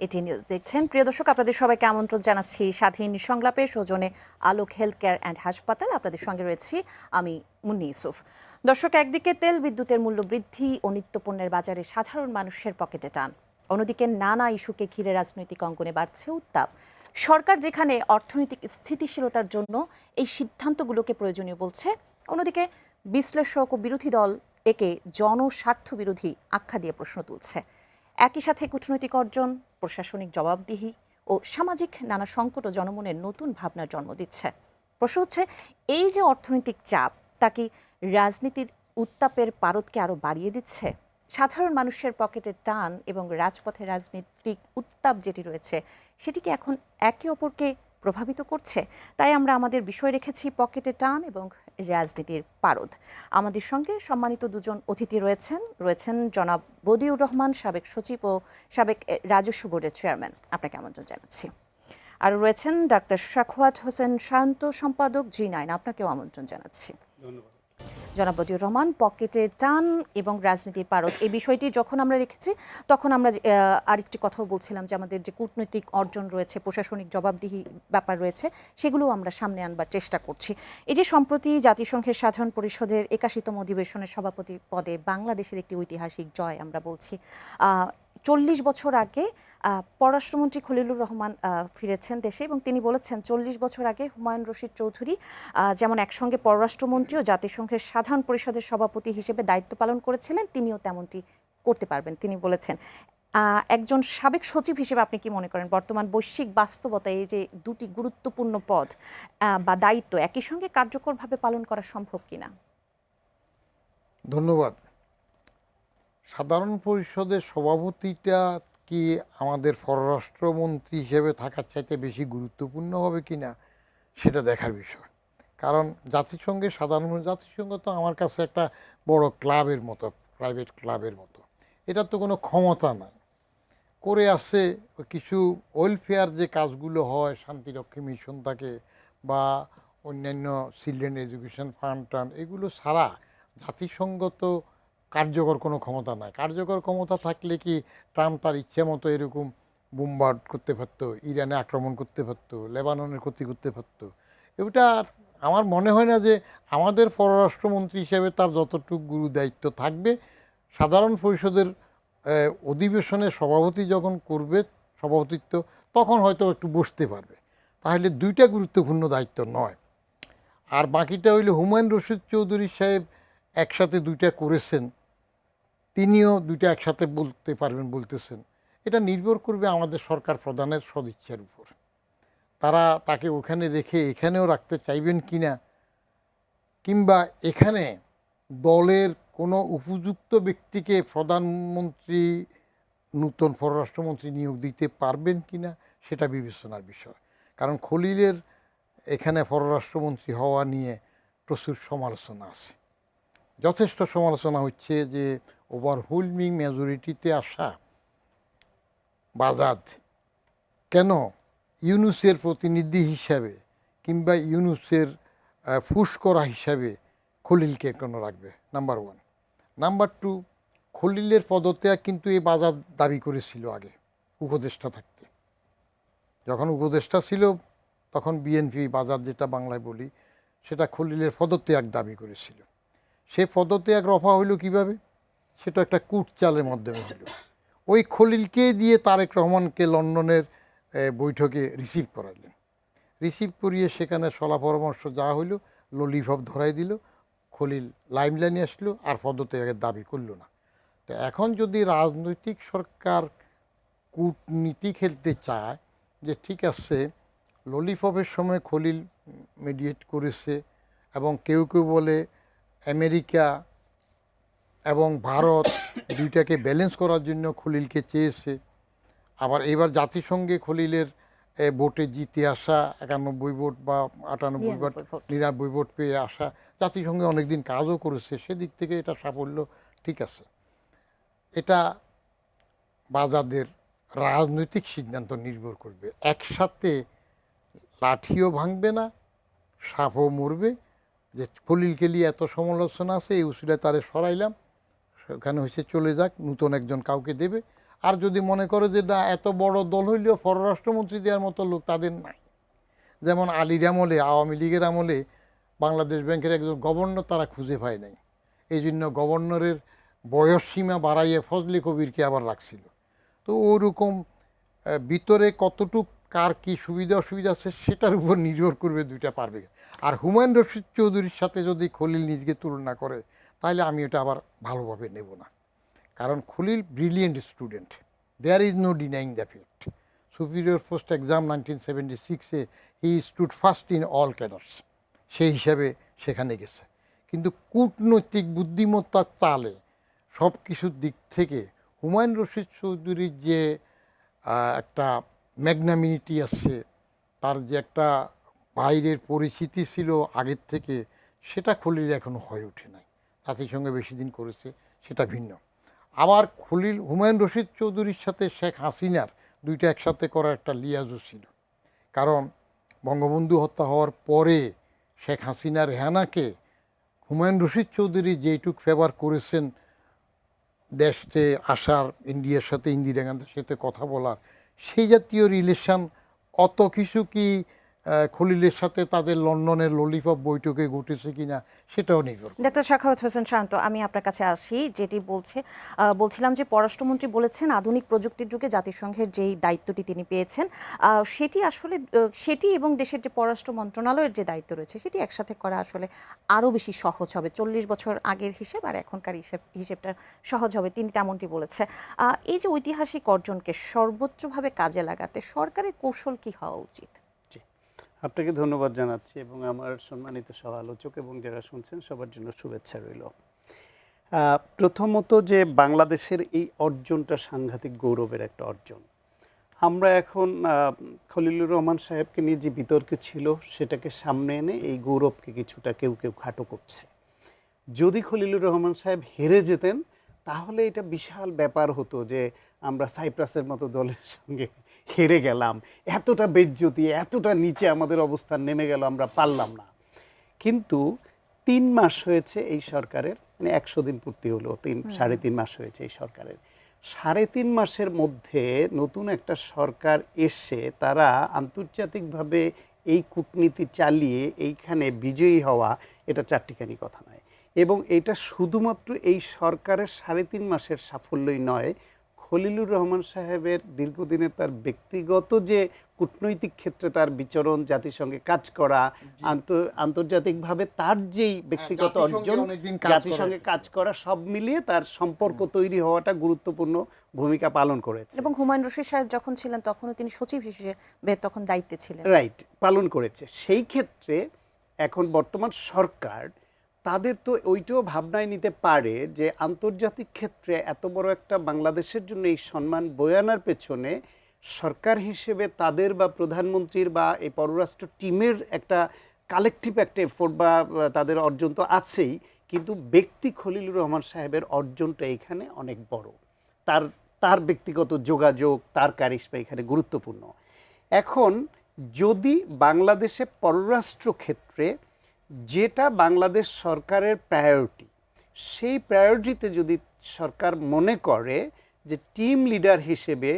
এটি নিউজ দেখছেন। প্রিয় দর্শক, আপনাদের সবাইকে আমন্ত্রণ জানাচ্ছি স্বাধীন সংলাপে। সৌজনে আলোক হেলথ কেয়ার অ্যান্ড হাসপাতাল। আপনাদের সঙ্গে রয়েছি আমি মুন্নি ইউসুফ। দর্শক, একদিকে তেল বিদ্যুতের মূল্য বৃদ্ধি ও নিত্যপণ্যের বাজারে সাধারণ মানুষের পকেটে টান, অন্যদিকে নানা ইস্যুকে ঘিরে রাজনৈতিক অঙ্গনে বাড়ছে উত্তাপ। সরকার যেখানে অর্থনৈতিক স্থিতিশীলতার জন্য এই সিদ্ধান্তগুলোকে প্রয়োজনীয় বলছে, অন্যদিকে বিশ্লেষক ও বিরোধী দল একে জনস্বার্থ বিরোধী আখ্যা দিয়ে প্রশ্ন তুলছে। একই সাথে কূটনৈতিক অর্জন, প্রশাসনিক জবাবদিহি ও সামাজিক নানা সংকট ও জনমনের নতুন ভাবনার জন্ম দিচ্ছে। প্রশ্ন হচ্ছে, এই যে অর্থনৈতিক চাপ, তা কি রাজনীতির উত্তাপের পারদকে আরও বাড়িয়ে দিচ্ছে? সাধারণ মানুষের পকেটের টান এবং রাজপথে রাজনৈতিক উত্তাপ যেটি রয়েছে, সেটি কি এখন একে অপরকে প্রভাবিত করছে? তাই আমরা আমাদের বিষয় রেখেছি পকেটে টান এবং রাজনীতির পারদ। আমাদের সঙ্গে সম্মানিত দুজন অতিথি রয়েছেন জনাব বদিউর রহমান, সাবেক সচিব ও সাবেক রাজস্ব বোর্ডের চেয়ারম্যান। আপনাকে আমন্ত্রণ জানাচ্ছি। আর রয়েছেন ডাক্তার সাখাওয়াত হোসেন শান্ত, সম্পাদক G9। আপনাকেও আমন্ত্রণ জানাচ্ছি। ধন্যবাদ। জনাব বদিউর রহমান, পকেটে টান এবং রাজনীতির পারদ, এই বিষয়টি যখন আমরা রেখেছি তখন আমরা আরেকটি কথাও বলছিলাম যে আমাদের যে কূটনৈতিক অর্জন রয়েছে, প্রশাসনিক জবাবদিহি ব্যাপার রয়েছে, সেগুলোও আমরা সামনে আনবার চেষ্টা করছি। এই যে সম্প্রতি জাতিসংঘের সাধারণ পরিষদের 81তম অধিবেশনের সভাপতি পদে বাংলাদেশের একটি ঐতিহাসিক জয় আমরা বলছি। 40 বছর আগে পররাষ্ট্রমন্ত্রী খলিলুর রহমান ফিরেছেন দেশে এবং তিনি বলেছেন 40 বছর আগে হুমায়ুন রশিদ চৌধুরী যেমন একসঙ্গে পররাষ্ট্রমন্ত্রী ও জাতিসংঘের সাধারণ পরিষদের সভাপতি হিসেবে দায়িত্ব পালন করেছিলেন, তিনিও তেমনটি করতে পারবেন। তিনি বলেছেন, একজন সাবেক সচিব হিসেবে আপনি কি মনে করেন বর্তমান বৈশ্বিক বাস্তবতায় এই যে দুটি গুরুত্বপূর্ণ পদ বা দায়িত্ব একই সঙ্গে কার্যকরভাবে পালন করা সম্ভব কিনা? ধন্যবাদ। সাধারণ পরিষদের সভাপতিটা কি আমাদের পররাষ্ট্রমন্ত্রী হিসেবে থাকার চাইতে বেশি গুরুত্বপূর্ণ হবে কিনা সেটা দেখার বিষয়। কারণ জাতিসংঘ তো আমার কাছে একটা বড় ক্লাবের মতো, প্রাইভেট ক্লাবের মতো। এটার তো কোনো ক্ষমতা নাই। করে আসছে কিছু ওয়েলফেয়ার যে কাজগুলো হয়, শান্তিরক্ষী মিশন থাকে বা অন্যান্য চিলড্রেন এডুকেশন ফান্ড টান, এগুলো ছাড়া জাতিসংঘ তো কার্যকর কোনো ক্ষমতা নাই। কার্যকর ক্ষমতা থাকলে কি ট্রাম্প তার ইচ্ছে মতো এরকম বোমবার্ড করতে পারতো, ইরানে আক্রমণ করতে পারতো, লেবাননের ক্ষতি করতে পারতো? এটা আমার মনে হয় না যে আমাদের পররাষ্ট্রমন্ত্রী হিসেবে তার যতটুকু গুরু দায়িত্ব থাকবে, সাধারণ পরিষদের অধিবেশনে সভাপতি যখন করবে সভাপতিত্ব, তখন হয়তো একটু বসতে পারবে। তাহলে দুইটা গুরুত্বপূর্ণ দায়িত্ব নয়। আর বাকিটা হইলে হুমায়ুন রশিদ চৌধুরী সাহেব একসাথে দুইটা করেছেন, তিনিও দুইটা একসাথে বলতে পারবেন বলতেছেন। এটা নির্ভর করবে আমাদের সরকার প্রধানের সদিচ্ছার উপর। তারা তাকে ওখানে রেখে এখানেও রাখতে চাইবেন কিনা, কিংবা এখানে দলের কোনো উপযুক্ত ব্যক্তিকে প্রধানমন্ত্রী, নূতন পররাষ্ট্রমন্ত্রী নিয়োগ দিতে পারবেন কিনা সেটা বিবেচনার বিষয়। কারণ খলিলের এখানে পররাষ্ট্রমন্ত্রী হওয়া নিয়ে প্রচুর সমালোচনা আছে। যথেষ্ট সমালোচনা হচ্ছে যে ওভারওয়েলমিং মেজরিটিতে আসা বাজাদ কেন ইউনুসের প্রতিনিধি হিসাবে কিংবা ইউনুসের ফুসকরা হিসাবে খলিলকে কেন রাখবে, নাম্বার ওয়ান। নাম্বার টু, খলিলের পদত্যাগ কিন্তু এই বাজার দাবি করেছিল আগে উপদেষ্টা থাকতে। যখন উপদেষ্টা ছিল তখন বিএনপি বাজার, যেটা বাংলায় বলি, সেটা খলিলের পদত্যাগ দাবি করেছিল। সে পদত্যাগ রফা হইল কিভাবে? সেটা একটা কূট চালের মাধ্যমে হইল। ওই খলিলকে দিয়ে তারেক রহমানকে লন্ডনের বৈঠকে রিসিভ করাইলেন। রিসিভ করিয়ে সেখানে সলা পরামর্শ যা হইল, ললিপপ ধরাই দিল, খলিল লাইনে আসলো আর পদত্যাগের দাবি করল না। তো এখন যদি রাজনৈতিক সরকার কূটনীতি খেলতে চায় যে ঠিক আছে, ললিপপের সময় খলিল মিডিয়েট করেছে, এবং কেউ কেউ বলে আমেরিকা এবং ভারত দুইটাকে ব্যালেন্স করার জন্য খলিলকে চেয়েছে। আবার এবার জাতিসংঘে খলিলের ভোটে জিতে আসা 91 ভোট বা 98 ভোট, 99 ভোট পেয়ে আসা, জাতিসংঘে অনেকদিন কাজও করেছে, সেদিক থেকে এটা সাফল্য, ঠিক আছে। এটা বাজাদের রাজনৈতিক সিদ্ধান্ত নির্ভর করবে। একসাথে লাঠিও ভাঙবে না, সাপও মরবে। যে খলিলকে নিয়ে এত সমালোচনা আছে, এই উসিলায় তারে সরাইলাম, সেখানে হয়েছে চলে যাক, নূতন একজন কাউকে দেবে। আর যদি মনে করে যে না এত বড় দল হইলেও পররাষ্ট্রমন্ত্রী দেওয়ার মতো লোক তাদের নাই, যেমন আলীর আমলে, আওয়ামী লীগের আমলে বাংলাদেশ ব্যাংকের একজন গভর্নর তারা খুঁজে পায় নাই, এই জন্য গভর্নরের বয়স সীমা বাড়াইয়ে ফজলে কবিরকে আবার রাখছিল। তো ওরকম ভিতরে কতটুক কার কি সুবিধা অসুবিধা আছে সেটার উপর নির্ভর করবে দুইটা পারবে। আর হুমায়ুন রশিদ চৌধুরীর সাথে যদি খলিল নিজকে তুলনা করে তাহলে আমি এটা আবার ভালোভাবে নেব না, কারণ Khalil brilliant student, there is no denying the fact. Superior post exam 1976-এ he stood first in all cadres, সেই হিসাবে সেখানে গেছে। কিন্তু কূটনৈতিক বুদ্ধিমত্তার চালে সব কিছুর দিক থেকে হুমায়ুন রশিদ চৌধুরীর যে একটা ম্যাগনামিনিটি আছে, তার যে একটা বাইরের পরিচিতি ছিল আগের থেকে, সেটা খলিল এখনও হয়ে ওঠে নাই। জাতিসংঘে বেশি দিন করেছে, সেটা ভিন্ন। আবার খলিল হুমায়ুন রশিদ চৌধুরীর সাথে শেখ হাসিনার দুইটা একসাথে করার একটা লিয়াজও ছিল, কারণ বঙ্গবন্ধু হত্যা হওয়ার পরে শেখ হাসিনা রেহানাকে হুমায়ুন রশিদ চৌধুরী যেইটুক ফেভার করেছেন, দেশে আসার, ইন্ডিয়ার সাথে, ইন্দিরা গান্ধীর সাথে কথা বলার, সেই জাতীয় রিলেশন অত কিছু কি খলিলের সাথে তাদের লন্ডনের ললিপপ বৈঠকে ঘটেছে কিনা সেটাও নির্ভর করে। ডাক্তার সাখাওয়াত হোসেন শান্ত, আমি আপনার কাছে আসি। যেটি বলছিলাম যে পররাষ্ট্রমন্ত্রী বলেছেন আধুনিক প্রযুক্তির যুগে জাতিসংঘের যেই দায়িত্বটি তিনি পেয়েছেন সেটি আসলে সেটি এবং দেশের যে পররাষ্ট্র মন্ত্রণালয়ের যে দায়িত্ব রয়েছে সেটি একসাথে করা আসলে আরও বেশি সহজ হবে। 40 বছর আগের হিসেব আর এখনকার হিসেবটা সহজ হবে, তিনি তেমনটি বলেছে। এই যে ঐতিহাসিক অর্জনকে সর্বোচ্চভাবে কাজে লাগাতে সরকারের কৌশল কি হওয়া উচিত? আপনাকে ধন্যবাদ জানাচ্ছি এবং আমার সম্মানিত সহ আলোচক এবং যারা শুনছেন সবার জন্য শুভেচ্ছা রইল। প্রথমত যে বাংলাদেশের এই অর্জনটা সাংঘাতিক গৌরবের একটা অর্জন। আমরা এখন খলিলুর রহমান সাহেবকে নিয়ে যে বিতর্ক ছিল সেটাকে সামনে এনে এই গৌরবকে কিছুটা কেউ কেউ খাটো করছে। যদি খলিলুর রহমান সাহেব হেরে যেতেন তাহলে এটা বিশাল ব্যাপার হতো যে আমরা সাইপ্রাসের মতো দলের সঙ্গে হেরে গেলাম, এতটা বেজ্জতি, এতটা নিচে আমাদের অবস্থান নেমে গেল, আমরা পারলাম না। কিন্তু 3 মাস হয়েছে এই সরকারের, মানে 100 দিন পূর্তি হলো, 3.5 মাস হয়েছে এই সরকারের। 3.5 মাসের মধ্যে নতুন একটা সরকার এসে তারা আন্তর্জাতিকভাবে এই কূটনীতি চালিয়ে এইখানে বিজয়ী হওয়া, এটা চারটিখানি কথা নয়। এবং এটা শুধুমাত্র এই সরকারের 3.5 মাসের সাফল্যই নয়, খলিলুর রহমান সাহেবের দীর্ঘদিনের তার ব্যক্তিগত যে কূটনৈতিক ক্ষেত্রে তার বিচরণ, জাতিসংঘে কাজ করা, আন্তর্জাতিকভাবে তার যেই ব্যক্তিগত অর্জন, জাতিসংঘে কাজ করা, সব মিলিয়ে তার সম্পর্ক তৈরি হওয়াটা গুরুত্বপূর্ণ ভূমিকা পালন করেছে। এবং হুমায়ুন রশিদ সাহেব যখন ছিলেন তখনও তিনি সচিব হিসেবে তখন দায়িত্বে ছিলেন, রাইট, পালন করেছে। সেই ক্ষেত্রে এখন বর্তমান সরকার তাদের তো ওইটাও ভাবনায় নিতে পারে যে আন্তর্জাতিক ক্ষেত্রে এত বড় একটা বাংলাদেশের জন্য এই সম্মান বয়ে আনার পেছনে সরকার হিসেবে তাদের বা প্রধানমন্ত্রীর বা এই পররাষ্ট্র টিমের একটা কালেকটিভ একটা এফোর্ট বা তাদের অর্জন তো আছেই, কিন্তু ব্যক্তি খলিলুর রহমান সাহেবের অর্জনটা এখানে অনেক বড়। তার ব্যক্তিগত যোগাযোগ, তার কারিশমা এখানে গুরুত্বপূর্ণ। এখন যদি বাংলাদেশে পররাষ্ট্র ক্ষেত্রে যেটা বাংলাদেশ সরকারের প্রায়োরিটি, সেই প্রায়োরিটিতে যদি সরকার মনে করে যে টিম লিডার হিসেবে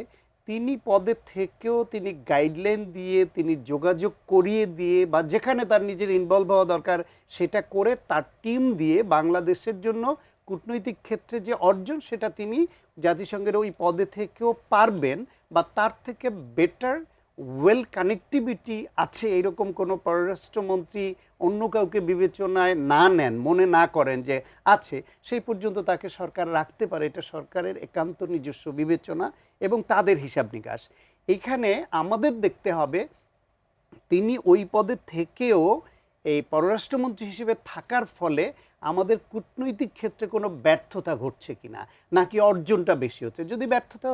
তিনি পদে থেকেও তিনি গাইডলাইন দিয়ে, তিনি যোগাযোগ করিয়ে দিয়ে, বা যেখানে তার নিজের ইনভলভ হওয়া দরকার সেটা করে তার টিম দিয়ে বাংলাদেশের জন্য কূটনৈতিক ক্ষেত্রে যে অর্জন সেটা তিনি জাতিসংঘের ওই পদে থেকেও পারবেন, বা তার থেকে বেটার ওয়েল কানেক্টিভিটি আছে এরকম কোনো পররাষ্ট্রমন্ত্রী অন্য কাউকে বিবেচনায় না নেন, মনে না করেন যে আছে, সেই পর্যন্ত তাকে সরকার রাখতে পারে। এটা সরকারের একান্ত নিজস্ব বিবেচনা এবং তাদের হিসাব নিকাশ। এখানে আমাদের দেখতে হবে তিনি ওই পদে থেকেও এই পররাষ্ট্রমন্ত্রী হিসেবে থাকার ফলে আমাদের কূটনৈতিক ক্ষেত্রে কোনো ব্যর্থতা ঘটছে কিনা, নাকি অর্জনটা বেশি হচ্ছে। যদি ব্যর্থতা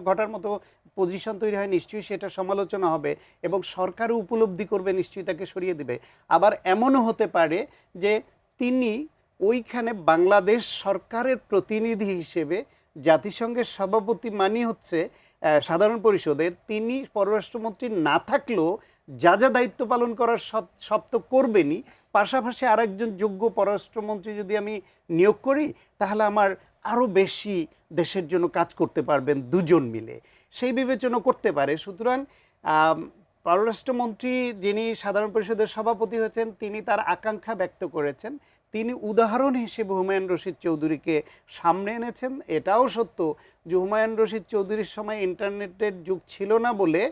ঘটার মতো পজিশন তৈরি হয় নিশ্চয়ই সেটা সমালোচনা হবে এবং সরকারও উপলব্ধি করবে, নিশ্চয়ই তাকে সরিয়ে দেবে। আবার এমনও হতে পারে যে তিনি ওইখানে বাংলাদেশ সরকারের প্রতিনিধি হিসেবে, জাতিসংঘের সভাপতি মানি হচ্ছে সাধারণ পরিষদের, তিনি পররাষ্ট্রমন্ত্রী না থাকলেও যা যা দায়িত্ব পালন করার সব তো করবেনই, পাশাপাশি আরেকজন যোগ্য পররাষ্ট্রমন্ত্রী যদি আমি নিয়োগ করি তাহলে আমার আরও বেশি দেশের জন্য কাজ করতে পারবেন দুজন মিলে, সেই বিবেচনা করতে পারে। সুতরাং পররাষ্ট্রমন্ত্রী যিনি সাধারণ পরিষদের সভাপতি হয়েছেন তিনি তার আকাঙ্ক্ষা ব্যক্ত করেছেন, তিনি উদাহরণ হিসেবে হুমায়ুন রশিদ চৌধুরীকে সামনে এনেছেন। এটাও সত্য যে হুমায়ুন রশিদ চৌধুরীর সময় ইন্টারনেটের যুগ ছিল না বলে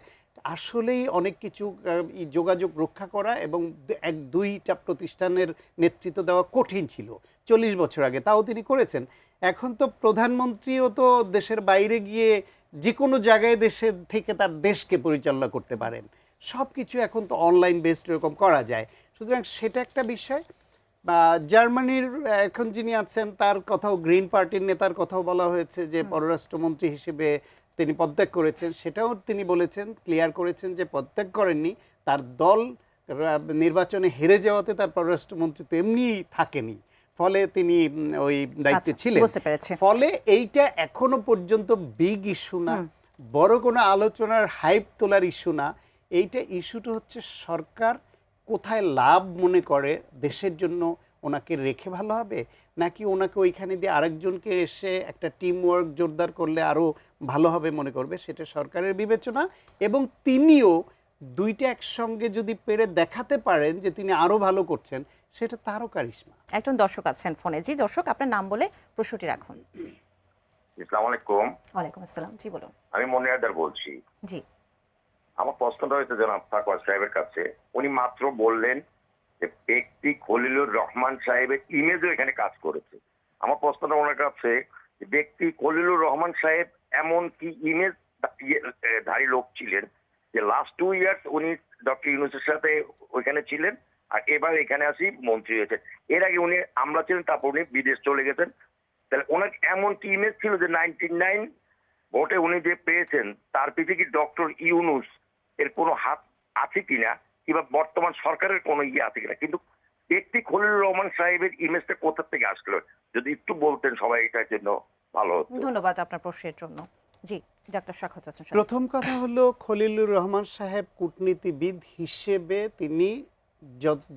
আসলেই অনেক কিছু যোগাযোগ রক্ষা করা এবং এক দুইটা প্রতিষ্ঠানের নেতৃত্ব দেওয়া কঠিন ছিল 40 বছর আগে, তাও তিনি করেছেন। এখন তো প্রধানমন্ত্রীও তো দেশের বাইরে গিয়ে যে কোনো জায়গায় দেশে থেকে তার দেশকে পরিচালনা করতে পারেন, সব কিছু এখন তো অনলাইন বেসড এরকম করা যায়। সুতরাং সেটা একটা বিষয়। বা জার্মানির এখন যিনি আছেন তার কথাও, গ্রিন পার্টির নেতার কথাও বলা হয়েছে যে পররাষ্ট্রমন্ত্রী হিসেবে তিনি পদত্যাগ করেছেন, সেটাও তিনি বলেছেন, ক্লিয়ার করেছেন যে পদত্যাগ করেননি, তার দল নির্বাচনে হেরে যাওয়াতে তার পররাষ্ট্রমন্ত্রী তো এমনিই থাকেনি, ফলে তিনি ওই দায়িত্বে ছিলেন। ফলে এইটা এখনো পর্যন্ত বিগ ইস্যু না, বড় কোনো আলোচনার হাইপ তোলার ইস্যু না। এইটা ইস্যুটা হচ্ছে সরকার কোথায় লাভ মনে করে দেশের জন্য ওনাকে রেখে ভালো হবে, নাকি ওনাকে ওইখানে দিয়ে আরেকজনকে এসে একটা টিম ওয়ার্ক জোরদার করলে আরও ভালো হবে মনে করবে, সেটা সরকারের বিবেচনা। এবং তিনিও দুইটা একসঙ্গে যদি পেরে দেখাতে পারেন যে তিনি আরও ভালো করছেন, সেটা তারও কারিশমা। একজন দর্শক আছেন ফোনে। জি দর্শক, আপনার নাম বলে প্রশ্নটি রাখুন। আসসালামু আলাইকুম। ওয়ালাইকুম আসসালাম, জি বলুন। আমি মনিয়াদার বলছি। জি, আমার প্রশ্নটা হয়েছে জনাব সাকওয়ার সাহেবের কাছে। উনি মাত্র বললেন যে ব্যক্তি খলিলুর রহমান সাহেবের ইমেজও এখানে কাজ করেছে। আমার প্রশ্নটা ওনার কাছে, ব্যক্তি খলিলুর রহমান সাহেব এমন কি ইমেজ ধারী লোক ছিলেন যে লাস্ট 2 ইয়ার্স উনি ডক্টর ইউনূসের সাথে ওইখানে ছিলেন, আর এবার এখানে আসি মন্ত্রী হয়েছেন। এর আগে উনি আমলা ছিলেন, তারপর উনি বিদেশ চলে গেছেন। তাহলে ওনার এমন কি ইমেজ ছিল যে 99 ভোটে উনি যে পেয়েছেন তার পিছিয়ে কি ডক্টর ইউনূস এর কোনো হাত আছে কিনা, কিংবা বর্তমান সরকারের কোনো আছে কিনা? কিন্তু ব্যক্তি খলিলুর রহমান সাহেবের ইমেজটা কোথা থেকে আসলো যদি একটু বলতেন সবাই, এটার জন্য ভালো হতো। ধন্যবাদ আপনার প্রশ্নের জন্য। জি ডক্টর সাখাওয়াত হোসেন সাহেব। প্রথম কথা হলো খলিলুর রহমান সাহেব কূটনীতিবিদ হিসেবে তিনি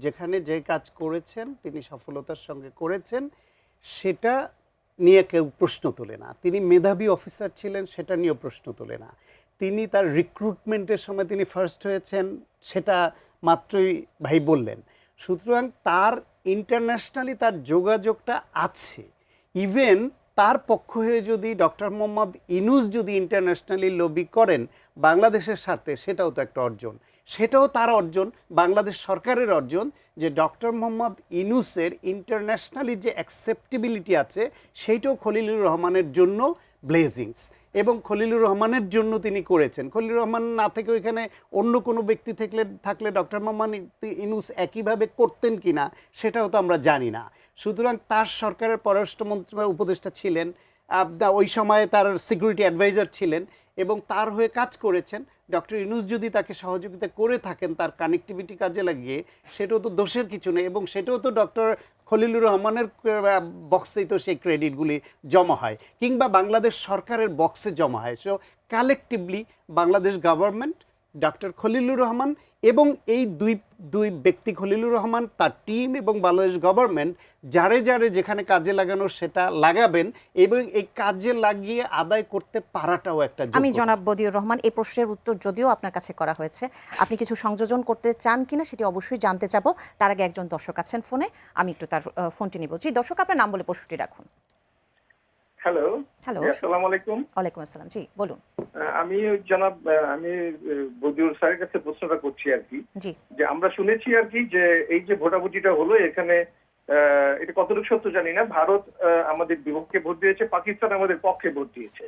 যেখানে যে কাজ করেছেন তিনি সফলতার সঙ্গে করেছেন, সেটা নিয়ে কেউ প্রশ্ন তোলে না। তিনি মেধাবী অফিসার ছিলেন, সেটা নিয়েও প্রশ্ন তোলে না। তিনি তার রিক্রুটমেন্টের সময় তিনি ফার্স্ট হয়েছেন, সেটা মাত্রই ভাই বললেন। সুতরাং তার ইন্টারন্যাশনালি তার যোগাযোগটা আছে। ইভেন তার পক্ষ হয়ে যদি ডক্টর মোহাম্মদ ইউনূস যদি ইন্টারন্যাশনালি লবি করেন বাংলাদেশের স্বার্থে, সেটাও তো একটা অর্জন। সেটাও তার অর্জন, বাংলাদেশ সরকারের অর্জন, যে ডক্টর মোহাম্মদ ইউনূসের ইন্টারন্যাশনালি যে অ্যাকসেপ্টেবিলিটি আছে সেইটাও খলিলুর রহমানের জন্য ব্লেজিংস, এবং খলিলুর রহমানের জন্য তিনি করেছেন। খলিলুর রহমান না থেকে ওইখানে অন্য কোনো ব্যক্তি থাকলে ডক্টর মোহাম্মদ ইউনূস একইভাবে করতেন কি না সেটাও তো আমরা জানি না। সুতরাং তার সরকারের পররাষ্ট্রমন্ত্রী উপদেষ্টা ছিলেন, ওই সময়ে তার সিকিউরিটি অ্যাডভাইজার ছিলেন এবং তার হয়ে কাজ করেছেন। ডক্টর ইউনূস যদি তাকে সহযোগিতা করে থাকেন তার কানেক্টিভিটি কাজে লাগিয়ে, সেটাও তো দোষের কিছু নেই, এবং সেটাও তো ডক্টর খলিলুর রহমানের বক্সেই তো সেই ক্রেডিটগুলি জমা হয়, কিংবা বাংলাদেশ সরকারের বক্সে জমা হয়। So collectively Bangladesh government, doctor Khalilur Rahman এবং এই দুই ব্যক্তি, খলিলুর রহমান, তার টিম এবং বাংলাদেশ গভর্নমেন্ট যারে যেখানে কাজে লাগানো সেটা লাগাবেন, এবং এই কাজে লাগিয়ে আদায় করতে পারাটাও একটা যোগ্যতা। আমি জনাব বদিউর রহমান, এই প্রশ্নের উত্তর যদিও আপনার কাছে করা হয়েছে, আপনি কিছু সংযোজন করতে চান কিনা সেটি অবশ্যই জানতে চাব। তার আগে একজন দর্শক আছেন ফোনে, আমি একটু তার ফোনটি নিব। জি দর্শক, আপনার নাম বলে প্রশ্নটি রাখুন। হ্যালো। হ্যালো, আসসালামু আলাইকুম। ওয়ালাইকুম আসসালাম, জি বলুন। আমি আমি বদিউর স্যারের কাছে প্রশ্নটা করছি আর কি, জি, যে আমরা শুনেছি আর কি যে এই যে ভোটাভুটিটা হলো এখানে, এটা কতটুকু সত্য জানি না, ভারত আমাদের বিপক্ষে ভোট দিয়েছে, পাকিস্তান আমাদের পক্ষে ভোট দিয়েছে।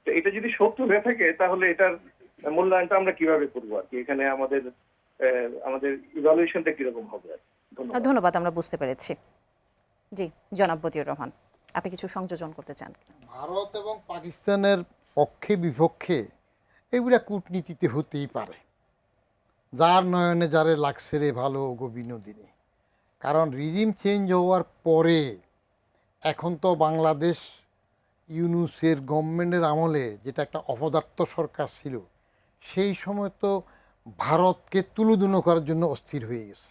তো এটা যদি সত্য হয়ে থাকে তাহলে এটার মূল্যায়নটা আমরা কিভাবে করবো আর কি, এখানে আমাদের ইভালুয়েশনটা কিরকম হবে আর কি? ধন্যবাদ, আমরা বুঝতে পেরেছি। জি জনাব বদিউর রহমান, আপনি কিছু সংযোজন করতে চান? ভারত এবং পাকিস্তানের পক্ষে বিপক্ষে এগুলা কূটনীতিতে হতেই পারে, যার নয়নে যারে লাগছে রে ভালো গো বিনোদিনী। কারণ রিজিম চেঞ্জ হওয়ার পরে এখন তো বাংলাদেশ ইউনূসের গভর্নমেন্টের আমলে যেটা একটা অপদার্থ সরকার ছিল, সেই সময় তো ভারতকে তুলুদুনো করার জন্য অস্থির হয়ে গেছে।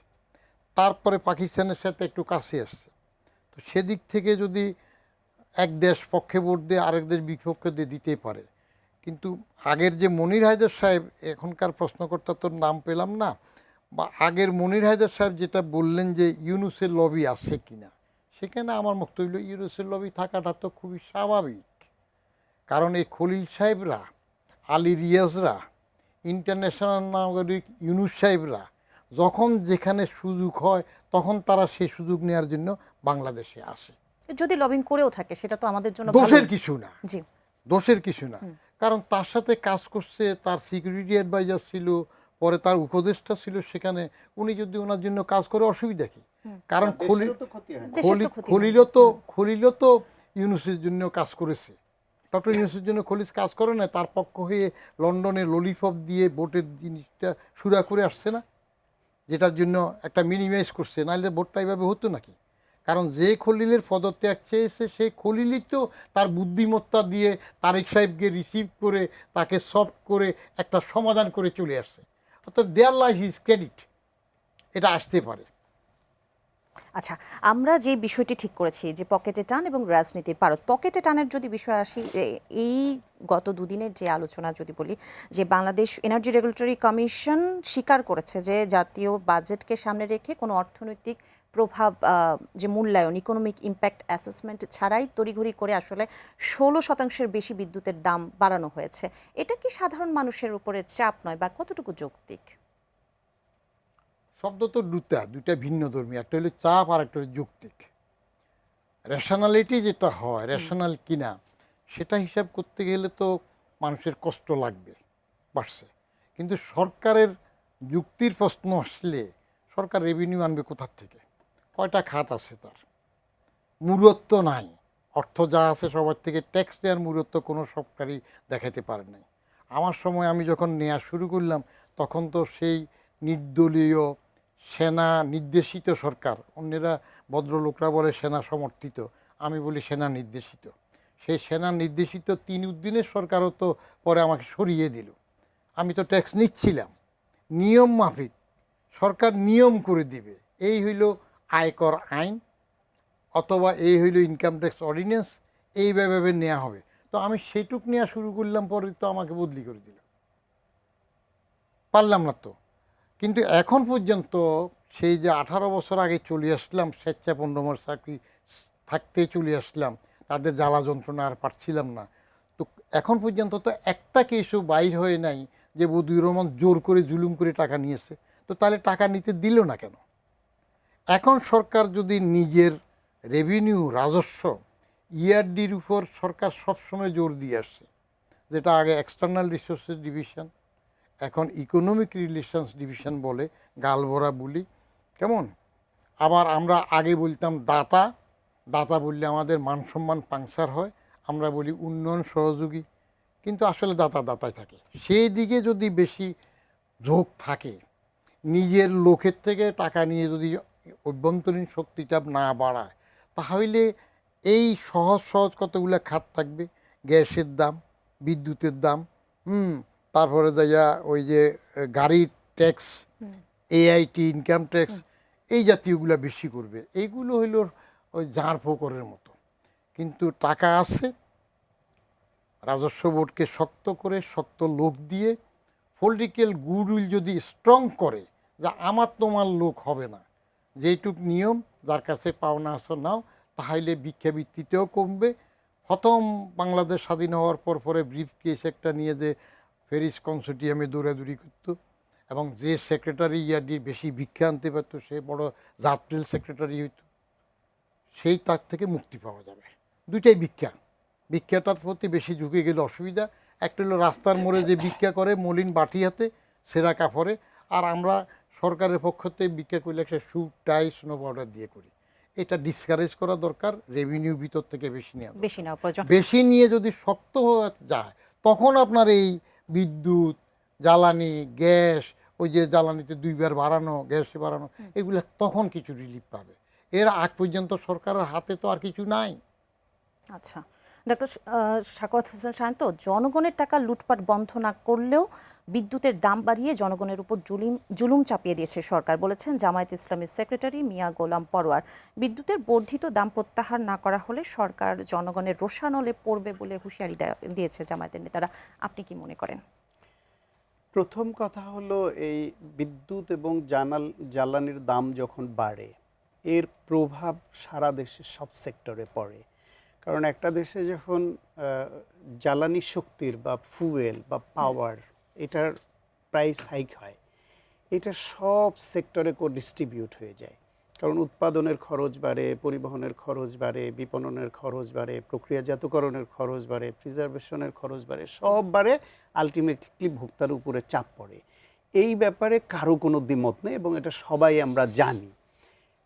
তারপরে পাকিস্তানের সাথে একটু কাছে আসছে। তো সেদিক থেকে যদি এক দেশ পক্ষে ভোট দিয়ে আরেক দেশ বিপক্ষে দিয়ে দিতে পারে, কিন্তু আগের যে মনির হায়দার সাহেব, এখনকার প্রশ্নকর্তা তোর নাম পেলাম না, বা আগের মনির হায়দার সাহেব যেটা বললেন যে ইউনুসের লবি আছে কিনা, সেখানে আমার বক্তব্য হলো ইউনুসের লবি থাকাটা তো খুবই স্বাভাবিক। কারণ এই খলিল সাহেবরা, আলী রিয়াজরা, ইন্টারন্যাশনাল নাগরিক ইউনুস সাহেবরা যখন যেখানে সুযোগ হয় তখন তারা সেই সুযোগ নেওয়ার জন্য বাংলাদেশে আসে। যদি লবিং করেও থাকে সেটা তো আমাদের জন্য দোষের ভালো। কিছু না, জি, দোষের কিছু না, কারণ তার সাথে কাজ করছে, তার সিকিউরিটি অ্যাডভাইজার ছিল, পরে তার উপদেষ্টা ছিল সেখানে, উনি যদি ওনার জন্য কাজ করে অসুবিধা কি? কারণ দেশেরও তো ক্ষতি হয় না। দেশের তো ক্ষতি খলিলও তো ইউনুসের জন্য কাজ করেছে। ডক্টর ইউনুসের জন্য খলিল কাজ করে না, তার পক্ষ হয়ে লন্ডনে ললিপপ দিয়ে ভোটের জিনিসটা সুরা করে আসছে না, যেটার জন্য একটা মিনিমাইজ করছে, নাহলে ভোটটা এইভাবে হতো নাকি? কারণ যে খলিলের পদত্যাগ চেয়েছে সেই খলিলই তো তার বুদ্ধিমত্তা দিয়ে তারেক সাহেবকে রিসিভ করে তাকে সফট করে একটা সমাধান করে চলে আসছে। অর্থাৎ দেয়ার লাইফ ইজ ক্রেডিট, এটা আসতে পারে। আচ্ছা, আমরা যে বিষয়টি ঠিক করেছি যে পকেটে টান এবং রাজনীতির পারদ, পকেটে টানের যদি বিষয় আসি, এই গত দুদিনের যে আলোচনা যদি বলি, যে বাংলাদেশ এনার্জি রেগুলেটরি কমিশন স্বীকার করেছে যে জাতীয় বাজেটকে সামনে রেখে কোনো অর্থনৈতিক প্রভাব, যে মূল্যায়ন, ইকোনমিক ইম্প্যাক্ট অ্যাসেসমেন্ট ছাড়াই তড়িঘড়ি করে আসলে 16% বেশি বিদ্যুতের দাম বাড়ানো হয়েছে। এটা কি সাধারণ মানুষের উপরে চাপ নয়, বা কতটুকু যৌক্তিক? শব্দ তো দুইটা ভিন্ন ধর্মী, একটা হলো চাপ আর একটা হলো যৌক্তিক। রেশনালিটি যেটা হয়, রেশনাল কিনা, সেটা হিসাব করতে গেলে তো মানুষের কষ্ট লাগবে, বাড়ছে। কিন্তু সরকারের যুক্তির প্রশ্ন আসলে সরকার রেভিনিউ আনবে কোথার থেকে? কয়টা খাত আছে তার? মূরত্ব নাই। অর্থ যা আছে সবার থেকে ট্যাক্স নেওয়ার মূরত্ব কোনো সরকারই দেখাতে পারে নাই। আমার সময় আমি যখন নেওয়া শুরু করলাম তখন তো সেই নির্দলীয় সেনা নির্দেশিত সরকার, অন্যেরা ভদ্রলোকরা বলে সেনা সমর্থিত, আমি বলি সেনা নির্দেশিত। সেই সেনা নির্দেশিত 3 উদ্দিনের সরকারও তো পরে আমাকে সরিয়ে দিল। আমি তো ট্যাক্স নিচ্ছিলাম নিয়ম মাফিক, সরকার নিয়ম করে দিবে, এই হইল আয়কর আইন অথবা এই হইল ইনকাম ট্যাক্স অর্ডিন্যান্স, এইভাবে নেওয়া হবে। তো আমি সেইটুক নেওয়া শুরু করলাম, পরে তো আমাকে বদলি করে দিল, পারলাম না তো। কিন্তু এখন পর্যন্ত সেই যে 18 বছর আগে চলে আসলাম, স্বেচ্ছা 15 মাস চাকরি থাকতে চলে আসলাম, তাদের জ্বালা যন্ত্রণা আর পারছিলাম না। তো এখন পর্যন্ত তো একটা কেসও বাইর হয়ে নাই যে বদিউর রহমান জোর করে জুলুম করে টাকা নিয়েছে। তো তাহলে টাকা নিতে দিল না কেন? এখন সরকার যদি নিজের রেভিনিউ, রাজস্ব, ইআরডির উপর সরকার সবসময় জোর দিয়ে আসছে, যেটা আগে এক্সটার্নাল রিসোর্সেস ডিভিশন, এখন ইকোনমিক রিলেশনস ডিভিশন বলে, গালভরা বলি, কেমন? আবার আমরা আগে বলতাম দাতা, দাতা বললে আমাদের মান সম্মান পাংচার হয়, আমরা বলি উন্নয়ন সহযোগী, কিন্তু আসলে দাতা দাতাই থাকে। সেই দিকে যদি বেশি ঝোঁক থাকে, নিজের লোকের থেকে টাকা নিয়ে যদি অভ্যন্তরীণ শক্তিটা না বাড়ায়, তাহলে এই সহজ সহজ কতগুলো খাত থাকবে, গ্যাসের দাম, বিদ্যুতের দাম, তারপরে যাইয়া ওই যে গাড়ির ট্যাক্স, এআইটি, ইনকাম ট্যাক্স, এই জাতীয়গুলো বেশি করবে। এইগুলো হইল ওই ঝাড় ফোকরের মতো। কিন্তু টাকা আছে, রাজস্ব বোর্ডকে শক্ত করে, শক্ত লোক দিয়ে, পলিটিক্যাল গুডউইল যদি স্ট্রং করে, যা আমার তোমার লোক হবে না, যেইটুক নিয়ম যার কাছে পাওনা আসো নাও, তাহলে ভিক্ষাবৃত্তিতেও কমবে। প্রথম বাংলাদেশ স্বাধীন হওয়ার পরে ব্রিফ কেস একটা নিয়ে যে প্যারিস কনসোর্টিয়ামে দৌড়াদৌড়ি করত, এবং যে সেক্রেটারি ইয়ারডি বেশি ভিক্ষা আনতে পারতো সে বড় জাতীয় সেক্রেটারি হইতো, সেই তার থেকে মুক্তি পাওয়া যাবে। দুইটাই ভিক্ষাটার প্রতি বেশি ঝুঁকে গেলে অসুবিধা। একটা হলো রাস্তার মোড়ে যে ভিক্ষা করে মলিন বাটি হাতে, সেরা কাপড়ে, আর আমরা সরকারের পক্ষ থেকে ভিক্ষা করলে একটা স্যুট, টাই, স্নো পাউডার দিয়ে করি। এটা ডিসকারেজ করা দরকার, রেভিনিউ ভিতর থেকে বেশি নেওয়া, বেশি নিয়ে যদি শক্ত হয়ে যায়, তখন আপনার এই বিদ্যুৎ, জ্বালানি, গ্যাস, ওই যে জ্বালানিতে 2 বার বাড়ানো, গ্যাসে বাড়ানো, এগুলো তখন কিছু রিলিফ পাবে। এর আগ পর্যন্ত সরকারের হাতে তো আর কিছু নাই। আচ্ছা, ডক্টর সাখাওয়াত হোসেন শান্ত, জনগণের টাকা লুটপাট বন্ধ না করলেও বিদ্যুতের দাম বাড়িয়ে জনগণের উপর জুলুম চাপিয়ে দিয়েছে সরকার, বলেছেন জামায়াত ইসলামীর সেক্রেটারি মিয়া গোলাম পরোয়ার। বিদ্যুতের বর্ধিত দাম প্রত্যাহার না করা হলে সরকার জনগণের রোষানলে পড়বে বলে হুঁশিয়ারি দিয়েছে জামায়াতের নেতারা। আপনি কি মনে করেন? প্রথম কথা হলো, এই বিদ্যুৎ এবং জ্বালানির দাম যখন বাড়ে এর প্রভাব সারা দেশের সব সেক্টরে পড়ে। কারণ একটা দেশে যখন জ্বালানি শক্তির বা ফুয়েল বা পাওয়ার এটার প্রাইস হাইক হয়, এটা সব সেক্টরে ডিস্ট্রিবিউট হয়ে যায়। কারণ উৎপাদনের খরচ বাড়ে, পরিবহনের খরচ বাড়ে, বিপণনের খরচ বাড়ে, প্রক্রিয়াজাতকরণের খরচ বাড়ে, প্রিজার্ভেশনের খরচ বাড়ে, সব বাড়ে, আলটিমেটলি ভোক্তার উপরে চাপ পড়ে। এই ব্যাপারে কারো কোনো দ্বিমত নেই এবং এটা সবাই আমরা জানি।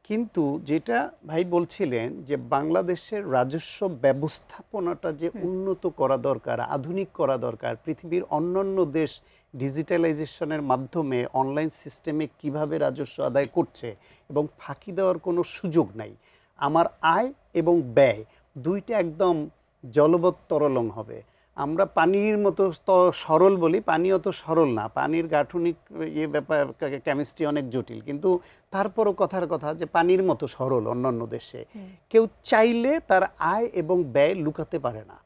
কিন্তু যেটা ভাই বলছিলেন যে বাংলাদেশের রাজস্ব ব্যবস্থাপনাটা যে উন্নত করা দরকার, আধুনিক করা দরকার, পৃথিবীর অন্যান্য দেশ ডিজিটালাইজেশনের মাধ্যমে অনলাইন সিস্টেমে কিভাবে রাজস্ব আদায় করছে এবং ফাঁকি দেওয়ার কোনো সুযোগ নাই। আমার আয় এবং ব্যয় দুইটা একদম জলবৎ তরলং হবে। আমরা পানির মতো সরল বলি, পানি অত সরল না, পানির গাঠনিক ব্যাপার কেমিস্ট্রি অনেক জটিল, কিন্তু তারপরও কথার কথা যে পানির মতো সরল অন্যান্য দেশে। কেউ চাইলে তার আয় এবং ব্যয় লুকাতে পারে না।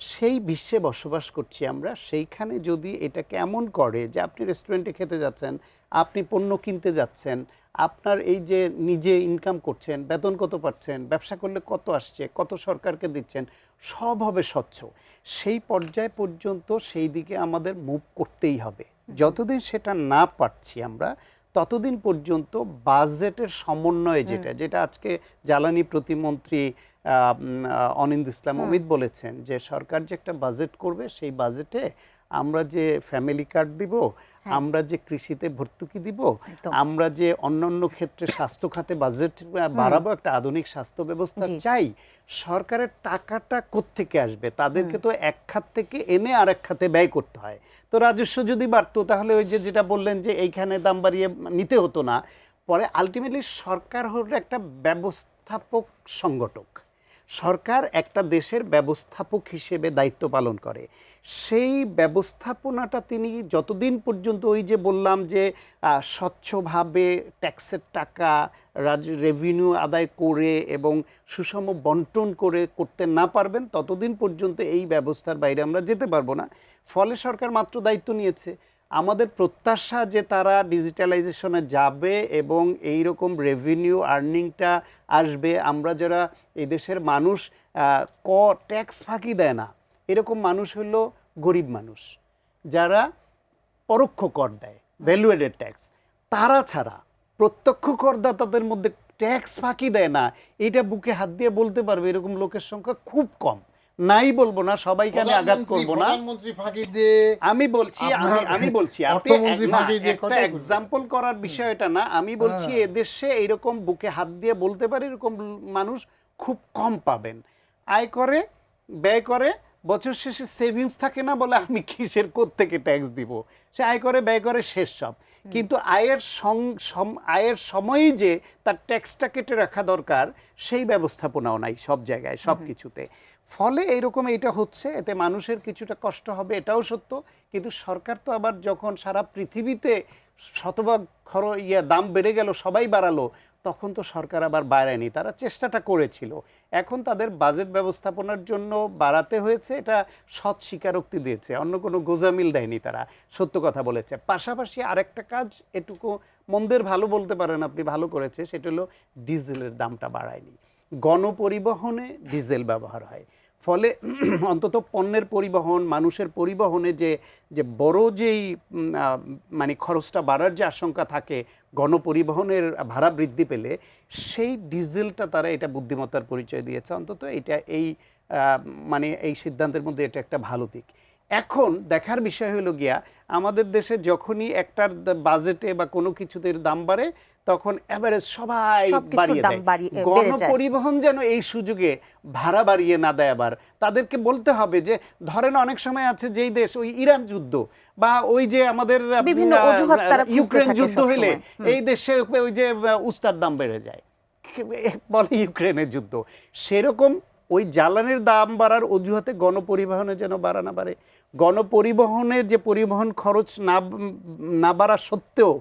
সেই বিশ্বে বসবাস করছি আমরা। সেইখানে যদি এটাকে এমন করে যে আপনি রেস্টুরেন্টে খেতে যাচ্ছেন, আপনি পণ্য কিনতে যাচ্ছেন, আপনার এই যে নিজে ইনকাম করছেন, বেতন কত পাচ্ছেন, ব্যবসা করলে কত আসছে, কত সরকারকে দিচ্ছেন, সব হবে স্বচ্ছ। সেই পর্যায় পর্যন্ত সেই দিকে আমাদের মুভ করতেই হবে। যতদিন সেটা না পারছি আমরা, ততদিন পর্যন্ত বাজেটের সমন্বয় যেটা আজকে জ্বালানি প্রতিমন্ত্রী অনিন্দ ইসলাম অমিত বলেছেন যে সরকার যে একটা বাজেট করবে, সেই বাজেটে আমরা যে ফ্যামিলি কার্ড দিব, আমরা যে কৃষিতে ভর্তুকি দিব, আমরা যে অন্যান্য ক্ষেত্রে স্বাস্থ্য খাতে বাজেট বাড়াবো, একটা আধুনিক স্বাস্থ্য ব্যবস্থা চাই। সরকারের টাকাটা কোত্থেকে আসবে? তাদেরকে তো এক খাত থেকে এনে আরেক খাতে ব্যয় করতে হয়। তো রাজস্ব যদি বাড়তো তাহলে ওই যেটা বললেন যে এইখানে দাম বাড়িয়ে নিতে হতো না। পরে আলটিমেটলি সরকার হলো একটা ব্যবস্থাপক সংগঠক। সরকার একটা দেশের ব্যবস্থাপক হিসেবে দায়িত্ব পালন করে। সেই ব্যবস্থাপনাটা তিনি যতদিন পর্যন্ত ওই যে বললাম যে স্বচ্ছভাবে ট্যাক্সের টাকা রেভিনিউ আদায় করে এবং সুষম বন্টন করে করতে না পারবেন, ততদিন পর্যন্ত এই ব্যবস্থার বাইরে আমরা যেতে পারবো না। ফলে সরকার মাত্র দায়িত্ব নিয়েছে। আমাদের প্রত্যাশা যে তারা ডিজিটালাইজেশনে যাবে এবং এই রকম রেভিনিউ আর্নিংটা আসবে। আমরা যারা এই দেশের মানুষ ট্যাক্স ফাঁকি দেয় না, এরকম মানুষ হলো গরিব মানুষ, যারা পরোক্ষ কর দেয়, ভ্যালু এডেড ট্যাক্স। তারা ছাড়া প্রত্যক্ষ করদাতাদের মধ্যে ট্যাক্স ফাঁকি দেয় না, এটা বুকে হাত দিয়ে বলতে পারবে এরকম লোকের সংখ্যা খুব কম। নাই বলবো না, সবাইকে আমি আঘাত করবো না। আমি বলছি একটা এক্সাম্পল করার বিষয় এটা না। আমি বলছি এদেশে এইরকম বুকে হাত দিয়ে বলতে পারে এরকম মানুষ খুব কম পাবেন। আয় করে, ব্যয় করে, বছর শেষে সেভিংস থাকে না বলে আমি কিসের কোত্থেকে ট্যাক্স দিব। সে আয় করে, ব্যয় করে, শেষ সব। কিন্তু আয়ের সময়ই যে তার ট্যাক্সটা কেটে রাখা দরকার, সেই ব্যবস্থাপনাও নাই সব জায়গায়, সব কিছুতে। ফলে এইরকম এটা হচ্ছে, এতে মানুষের কিছুটা কষ্ট হবে, এটাও সত্য। কিন্তু সরকার তো আবার যখন সারা পৃথিবীতে শতভাগ দাম বেড়ে গেল, সবাই বাড়ালো, তখন তো সরকার আবার বাড়ায়নি, তারা চেষ্টাটা করেছিল। এখন তাদের বাজেট ব্যবস্থাপনার জন্য বাড়াতে হয়েছে, এটা সৎ স্বীকারোক্তি দিয়েছে, অন্য কোনো গোজামিল দেয়নি, তারা সত্য কথা বলেছে। পাশাপাশি আরেকটা কাজ এটুকু মন্দের ভালো বলতে পারেন আপনি, ভালো করেছে, সেটা হলো ডিজেলের দামটা বাড়ায়নি। গণপরিবহনে ডিজেল ব্যবহার হয়, ফলে অন্তত পণ্যের পরিবহন, মানুষের পরিবহনে যে বড় যেই মানে খরচটা বাড়ার যে আশঙ্কা থাকে গণপরিবহনের ভাড়া বৃদ্ধি পেলে, সেই ডিজেলটা তারা এটা বুদ্ধিমত্তার পরিচয় দিয়েছে। অন্তত এটা মানে এই সিদ্ধান্তের মধ্যে এটা একটা ভালো দিক। এখন দেখার বিষয় হলো গিয়া, আমাদের দেশে যখনই একটার বাজেটে বা কোনো কিছুতে দাম বাড়ে, তখন এভারেজ সবাই বাড়িয়ে দেয়। গণপরিবহন যেন এই সুযোগে ভাড়া বাড়িয়ে না দেয়। আবার তাদেরকে বলতে হবে যে, ধরেন অনেক সময় আছে যেই দেশ, ওই ইরান যুদ্ধ বা ওই যে আমাদের ইউক্রেন যুদ্ধ হলে এই দেশে ওই যে উস্তার দাম বেড়ে যায়, বলে ইউক্রেনের যুদ্ধ। সেরকম ওই জ্বালানির দাম বাড়ার অজুহাতে গণপরিবহনে যেন বাড়া না বাড়ে, গণপরিবহনের যে পরিবহন খরচ না বাড়া সত্ত্বেও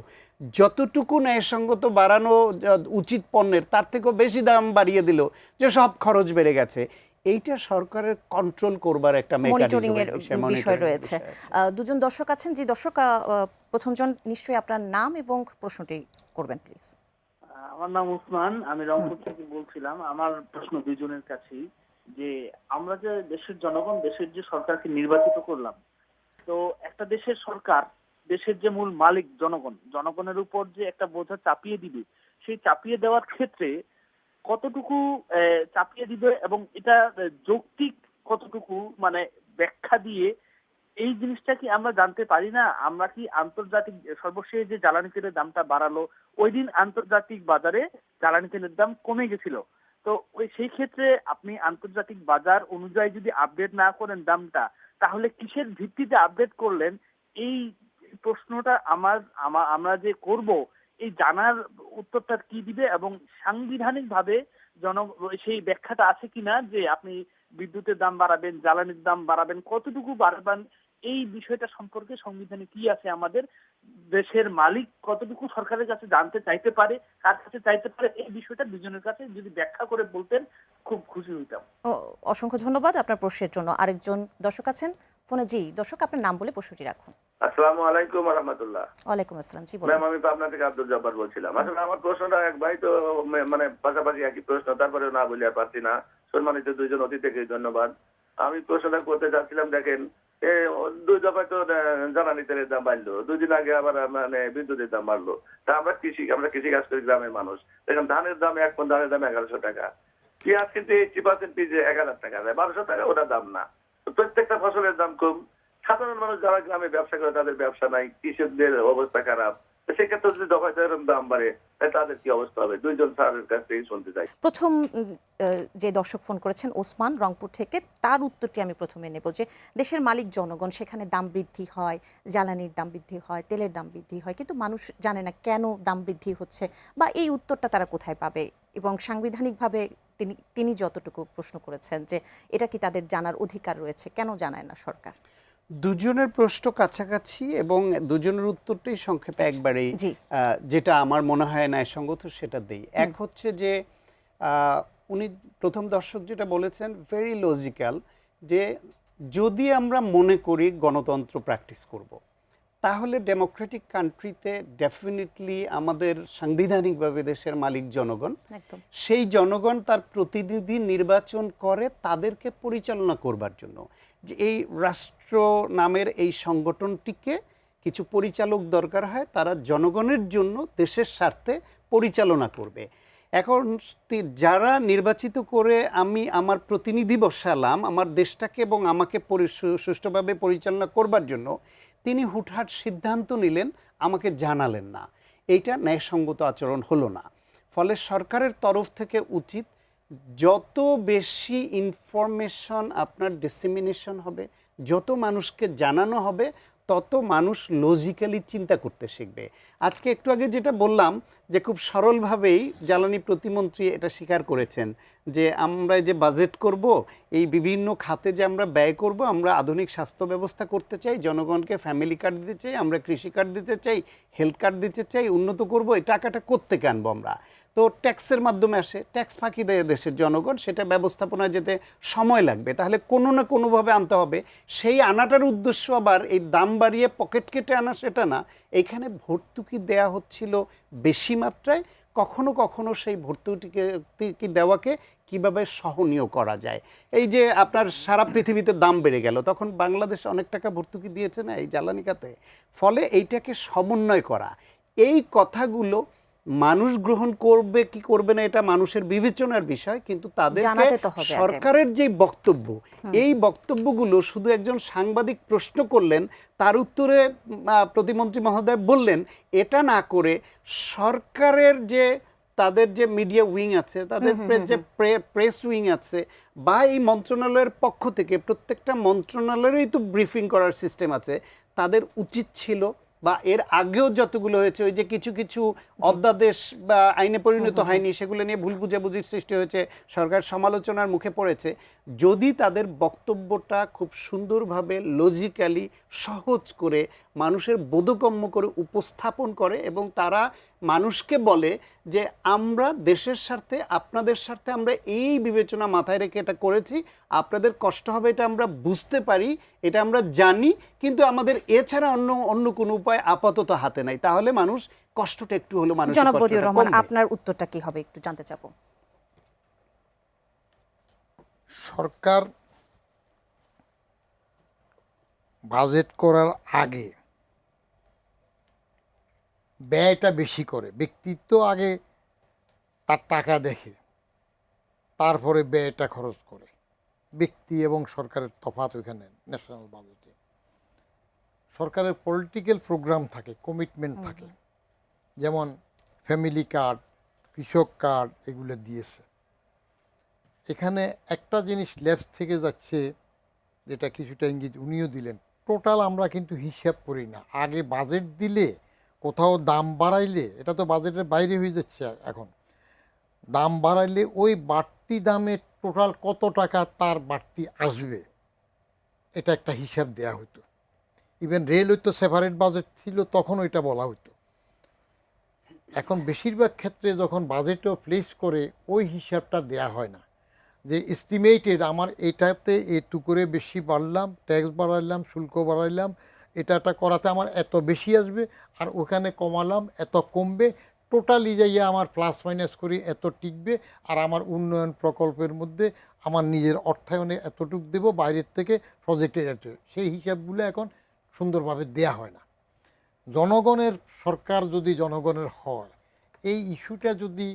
যতটুকু ন্যায়সঙ্গত বাড়ানো উচিত পণ্যের তার থেকেও বেশি দাম বাড়িয়ে দিল, যে সব খরচ বেড়ে গেছে। এইটা সরকারের কন্ট্রোল করবার একটা মনিটরিং এর মেকানিজম বিষয় রয়েছে। দুজন দর্শক আছেন, যে দর্শক প্রথমজন নিশ্চয়ই আপনার নাম এবং প্রশ্নটি করবেন প্লিজ। আমার নাম উসমান, আমি রংপুর থেকে বলছিলাম। আমার প্রশ্ন দুজনের কাছেই, যে আমরা যে দেশের জনগণ, দেশের যে সরকারকে নির্বাচিত করলাম, তো একটা দেশের সরকার, দেশের যে মূল মালিক জনগণ, জনগণের উপর যে একটা বোঝা চাপিয়ে দিবে, সেই চাপিয়ে দেওয়ার ক্ষেত্রে কতটুকু চাপিয়ে দিবে এবং এটা যৌক্তিক কতটুকু, মানে ব্যাখ্যা দিয়ে এই জিনিসটা কি আমরা জানতে পারি না? আমরা কি আন্তর্জাতিক সর্বশেষ যে জ্বালানি তেলের দামটা বাড়ালো, ওই দিন আন্তর্জাতিক বাজারে জ্বালানি তেলের দাম কমে গেছিল। তো ওই সেই ক্ষেত্রে আপনি আন্তর্জাতিক বাজার অনুযায়ী যদি আপডেট না করেন দামটা, তাহলে কিসের ভিত্তিতে আপডেট করলেন? এই প্রশ্নটা আমরা যে করব, এই জানার উত্তরটা কি দিবে এবং সাংবিধানিকভাবে সেই ব্যাখ্যাটা আছে কিনা যে আপনি বিদ্যুতের দাম বাড়াবেন, জ্বালানির দাম বাড়াবেন, কতটুকু বাড়াবেন, এই বিষয়টা সম্পর্কে সংবিধানে কি আছে? আমাদের দেশের মালিক কতটুকু সরকারের কাছে জানতে চাইতে পারে, কার কাছে চাইতে পারে, এই বিষয়টা দুজনের কাছে যদি ব্যাখ্যা করে বলতেন খুব খুশি হইতাম। অসংখ্য ধন্যবাদ আপনার প্রশ্নের জন্য। আরেকজন দর্শক আছেন ফোনে। জি দর্শক, আপনার নাম বলে প্রশ্নটি রাখুন। আসসালামু আলাইকুম ওয়া রাহমাতুল্লাহ। ওয়ালাইকুম আসসালাম। জি বলুন। ম্যাম, আমি পাবনা থেকে আব্দুল জব্বার বলছিলাম। আসলে আমার প্রশ্নটা এক ভাই তো মানে পাশাপাশি একই প্রশ্ন, তারপরে না বলি আর পারছি না। সম্মানিত দুইজন অতিথিকে ধন্যবাদ। আমি প্রশ্নটা করতে চাচ্ছিলাম, দেখেন দুই দফায় তো জ্বালানি তেলের দাম বাড়লো, দুদিন আগে আবার মানে বিদ্যুতের দাম বাড়লো। তা আমরা কৃষি কাজ করি, গ্রামের মানুষ। দেখেন ধানের দাম, এক পণ ধানের দাম 1100 টাকা, পেঁয়াজ কিন্তু 80% পিজে 1000 টাকা দেয়, 1200 টাকা ওটা দাম না। তো প্রত্যেকটা ফসলের দাম কম। সাধারণ মানুষ যারা গ্রামে ব্যবসা করে তাদের ব্যবসা নাই, কৃষকদের অবস্থা খারাপ। সেক্ষেত্রে যদি দফায় এরকম দাম বাড়ে তাদের কি অবস্থা হবে? দুইজন স্যারের কাছ থেকে শুনতে চাই। প্রথম যে দর্শক ফোন করেছেন ওসমান রংপুর থেকে, তার উত্তরটি আমি প্রথমে নেব। যে দেশের মালিক জনগণ, সেখানে দাম বৃদ্ধি হয়, জ্বালানির দাম বৃদ্ধি হয়, তেলের দাম বৃদ্ধি হয়, কিন্তু মানুষ জানে না কেন দাম বৃদ্ধি হচ্ছে বা এই উত্তরটা তারা কোথায় পাবে। এবং সাংবিধানিকভাবে তিনি যতটুকু প্রশ্ন করেছেন যে এটা কি তাদের জানার অধিকার রয়েছে, কেন জানায় না সরকার? দুজনের প্রশ্ন কাছাকাছি এবং দুজনের উত্তরটাই সংক্ষেপে একবারেই যেটা আমার মনে হয় ন্যায়সঙ্গত সেটা দেই। এক হচ্ছে যে উনি প্রথম দর্শক যেটা বলেছেন ভেরি লজিক্যাল, যে যদি আমরা মনে করি গণতন্ত্র প্র্যাকটিস করব, তাহলে ডেমোক্রেটিক কান্ট্রিতে ডেফিনেটলি আমাদের সাংবিধানিকভাবে দেশের মালিক জনগণ, সেই জনগণ তার প্রতিনিধি নির্বাচন করে তাদেরকে পরিচালনা করবার জন্য। যে এই রাষ্ট্র নামের এই সংগঠনটিকে কিছু পরিচালক দরকার হয়, তারা জনগণের জন্য দেশের স্বার্থে পরিচালনা করবে। এখন যারা নির্বাচিত করে আমি আমার প্রতিনিধি বসালাম আমার দেশটাকে এবং আমাকে সুষ্ঠুভাবে পরিচালনা করবার জন্য, তিনি হুটহাট সিদ্ধান্ত নিলেন, আমাকে জানালেন না। এইটা ন্যায়সঙ্গত আচরণ হলো না। ফলে সরকারের তরফ থেকে উচিত যত বেশি ইনফরমেশন আপনার ডিসেমিনেশন হবে, যত মানুষকে জানানো হবে, তত মানুষ লজিক্যালি চিন্তা করতে শিখবে। আজকে একটু আগে যেটা বললাম যে খুব সরলভাবেই জ্বালানি প্রতিমন্ত্রী এটা স্বীকার করেছেন যে আমরা যে বাজেট করব, এই বিভিন্ন খাতে যে আমরা ব্যয় করব, আমরা আধুনিক স্বাস্থ্য ব্যবস্থা করতে চাই, জনগণকে ফ্যামিলি কার্ড দিতে চাই, আমরা কৃষি কার্ড দিতে চাই, হেলথ কার্ড দিতে চাই, উন্নত করব, এই টাকাটা কোত্থেকে আনবো আমরা? তো ট্যাক্সের মাধ্যমে আসে, ট্যাক্স ফাঁকি দেয় দেশের জনগণ, সেটা ব্যবস্থাপনায় যেতে সময় লাগবে, তাহলে কোনো না কোনোভাবে আনতে হবে। সেই আনাটার উদ্দেশ্য আবার এই দাম বাড়িয়ে পকেট কেটে আনা সেটা না, এইখানে ভর্তুকি দেয়া হচ্ছিল বেশি মাত্রায়। কখনো কখনো সেই ভর্তুকি দেওয়াকে কিভাবে সহনীয় করা যায়, এই যে আপনার সারা পৃথিবীতে দাম বেড়ে গেল, তখন বাংলাদেশ অনেক টাকা ভর্তুকি দিয়েছে না এই জ্বালানি খাতে। ফলে এইটাকে সমন্বয় করা, এই কথাগুলো মানুষ গ্রহণ করবে কি করবে না এটা মানুষের বিবেচনার বিষয়, কিন্তু তাদেরকে সরকারের যে বক্তব্য, এই বক্তব্যগুলো শুধু একজন সাংবাদিক প্রশ্ন করলেন, তার উত্তরে প্রতিমন্ত্রী মহোদয় বললেন, এটা না করে সরকারের যে তাদের যে মিডিয়া উইং আছে, তাদের যে প্রেস উইং আছে, বা এই মন্ত্রণালয়ের পক্ষ থেকে প্রত্যেকটা মন্ত্রণালয়েরই তো ব্রিফিং করার সিস্টেম আছে, তাদের উচিত ছিল বা এর আগেও যতগুলো হয়েছে, ওই যে কিছু কিছু অধ্যাদেশ বা আইনে পরিণত হয়নি, সেগুলো নিয়ে ভুল বুঝাবুঝির সৃষ্টি হয়েছে, সরকার সমালোচনার মুখে পড়েছে, যদি তাদের বক্তব্যটা খুব সুন্দরভাবে লজিক্যালি সহজ করে মানুষের বোধগম্য করে উপস্থাপন করে এবং তারা মানুষকে বলে যে আমরা দেশের স্বার্থে, আপনাদের স্বার্থে আমরা এই বিবেচনা মাথায় রেখে এটা করেছি, আপনাদের কষ্ট হবে এটা আমরা বুঝতে পারি, এটা আমরা জানি, কিন্তু আমাদের এছাড়া অন্য কোনো উপায় আপাতত হাতে নাই, তাহলে মানুষ কষ্টটা একটু হলো মানুষ। জনাব বদিউর রহমান, আপনার উত্তরটা কি হবে একটু জানতে চাবো। সরকার বাজেট করার আগে ব্যয়টা বেশি করে, ব্যক্তিত্ব আগে তার টাকা দেখে, তারপরে ব্যয়টা খরচ করে। ব্যক্তি এবং সরকারের তফাৎ ওইখানে। ন্যাশনাল বাজেটে সরকারের পলিটিক্যাল প্রোগ্রাম থাকে, কমিটমেন্ট থাকে, যেমন ফ্যামিলি কার্ড, কৃষক কার্ড, এগুলো দিয়েছে। এখানে একটা জিনিস লেফট থেকে যাচ্ছে, যেটা কিছুটা ইঙ্গিত উনিও দিলেন, টোটাল আমরা কিন্তু হিসাব করি না। আগে বাজেট দিলে কোথাও দাম বাড়াইলে, এটা তো বাজেটের বাইরে হয়ে যাচ্ছে এখন, দাম বাড়াইলে ওই বাড়তি দামে টোটাল কত টাকা তার বাড়তি আসবে, এটা একটা হিসাব দেয়া হতো। ইভেন রেলওয়ে তো সেপারেট বাজেট ছিল, তখন ওইটা বলা হতো। এখন বেশিরভাগ ক্ষেত্রে যখন বাজেটও প্লেস করে, ওই হিসাবটা দেয়া হয় না, যে এস্টিমেটেড আমার এটাতে একটু করে বেশি বাড়লাম, ট্যাক্স বাড়াইলাম, শুল্ক বাড়াইলাম, এটা করাতে আমার এত বেশি আসবে, আর ওখানে কমালাম এত কমবে, টোটালি যাইয়া আমার প্লাস মাইনাস করি এত টিকবে, আর আমার উন্নয়ন প্রকল্পের মধ্যে আমার নিজের অর্থায়নে এতটুক দেব, বাইরের থেকে প্রজেক্টের এত, সেই হিসাবগুলো এখন সুন্দরভাবে দেয়া হয় না। জনগণের সরকার যদি জনগণের হয়, এই ইস্যুটা যদি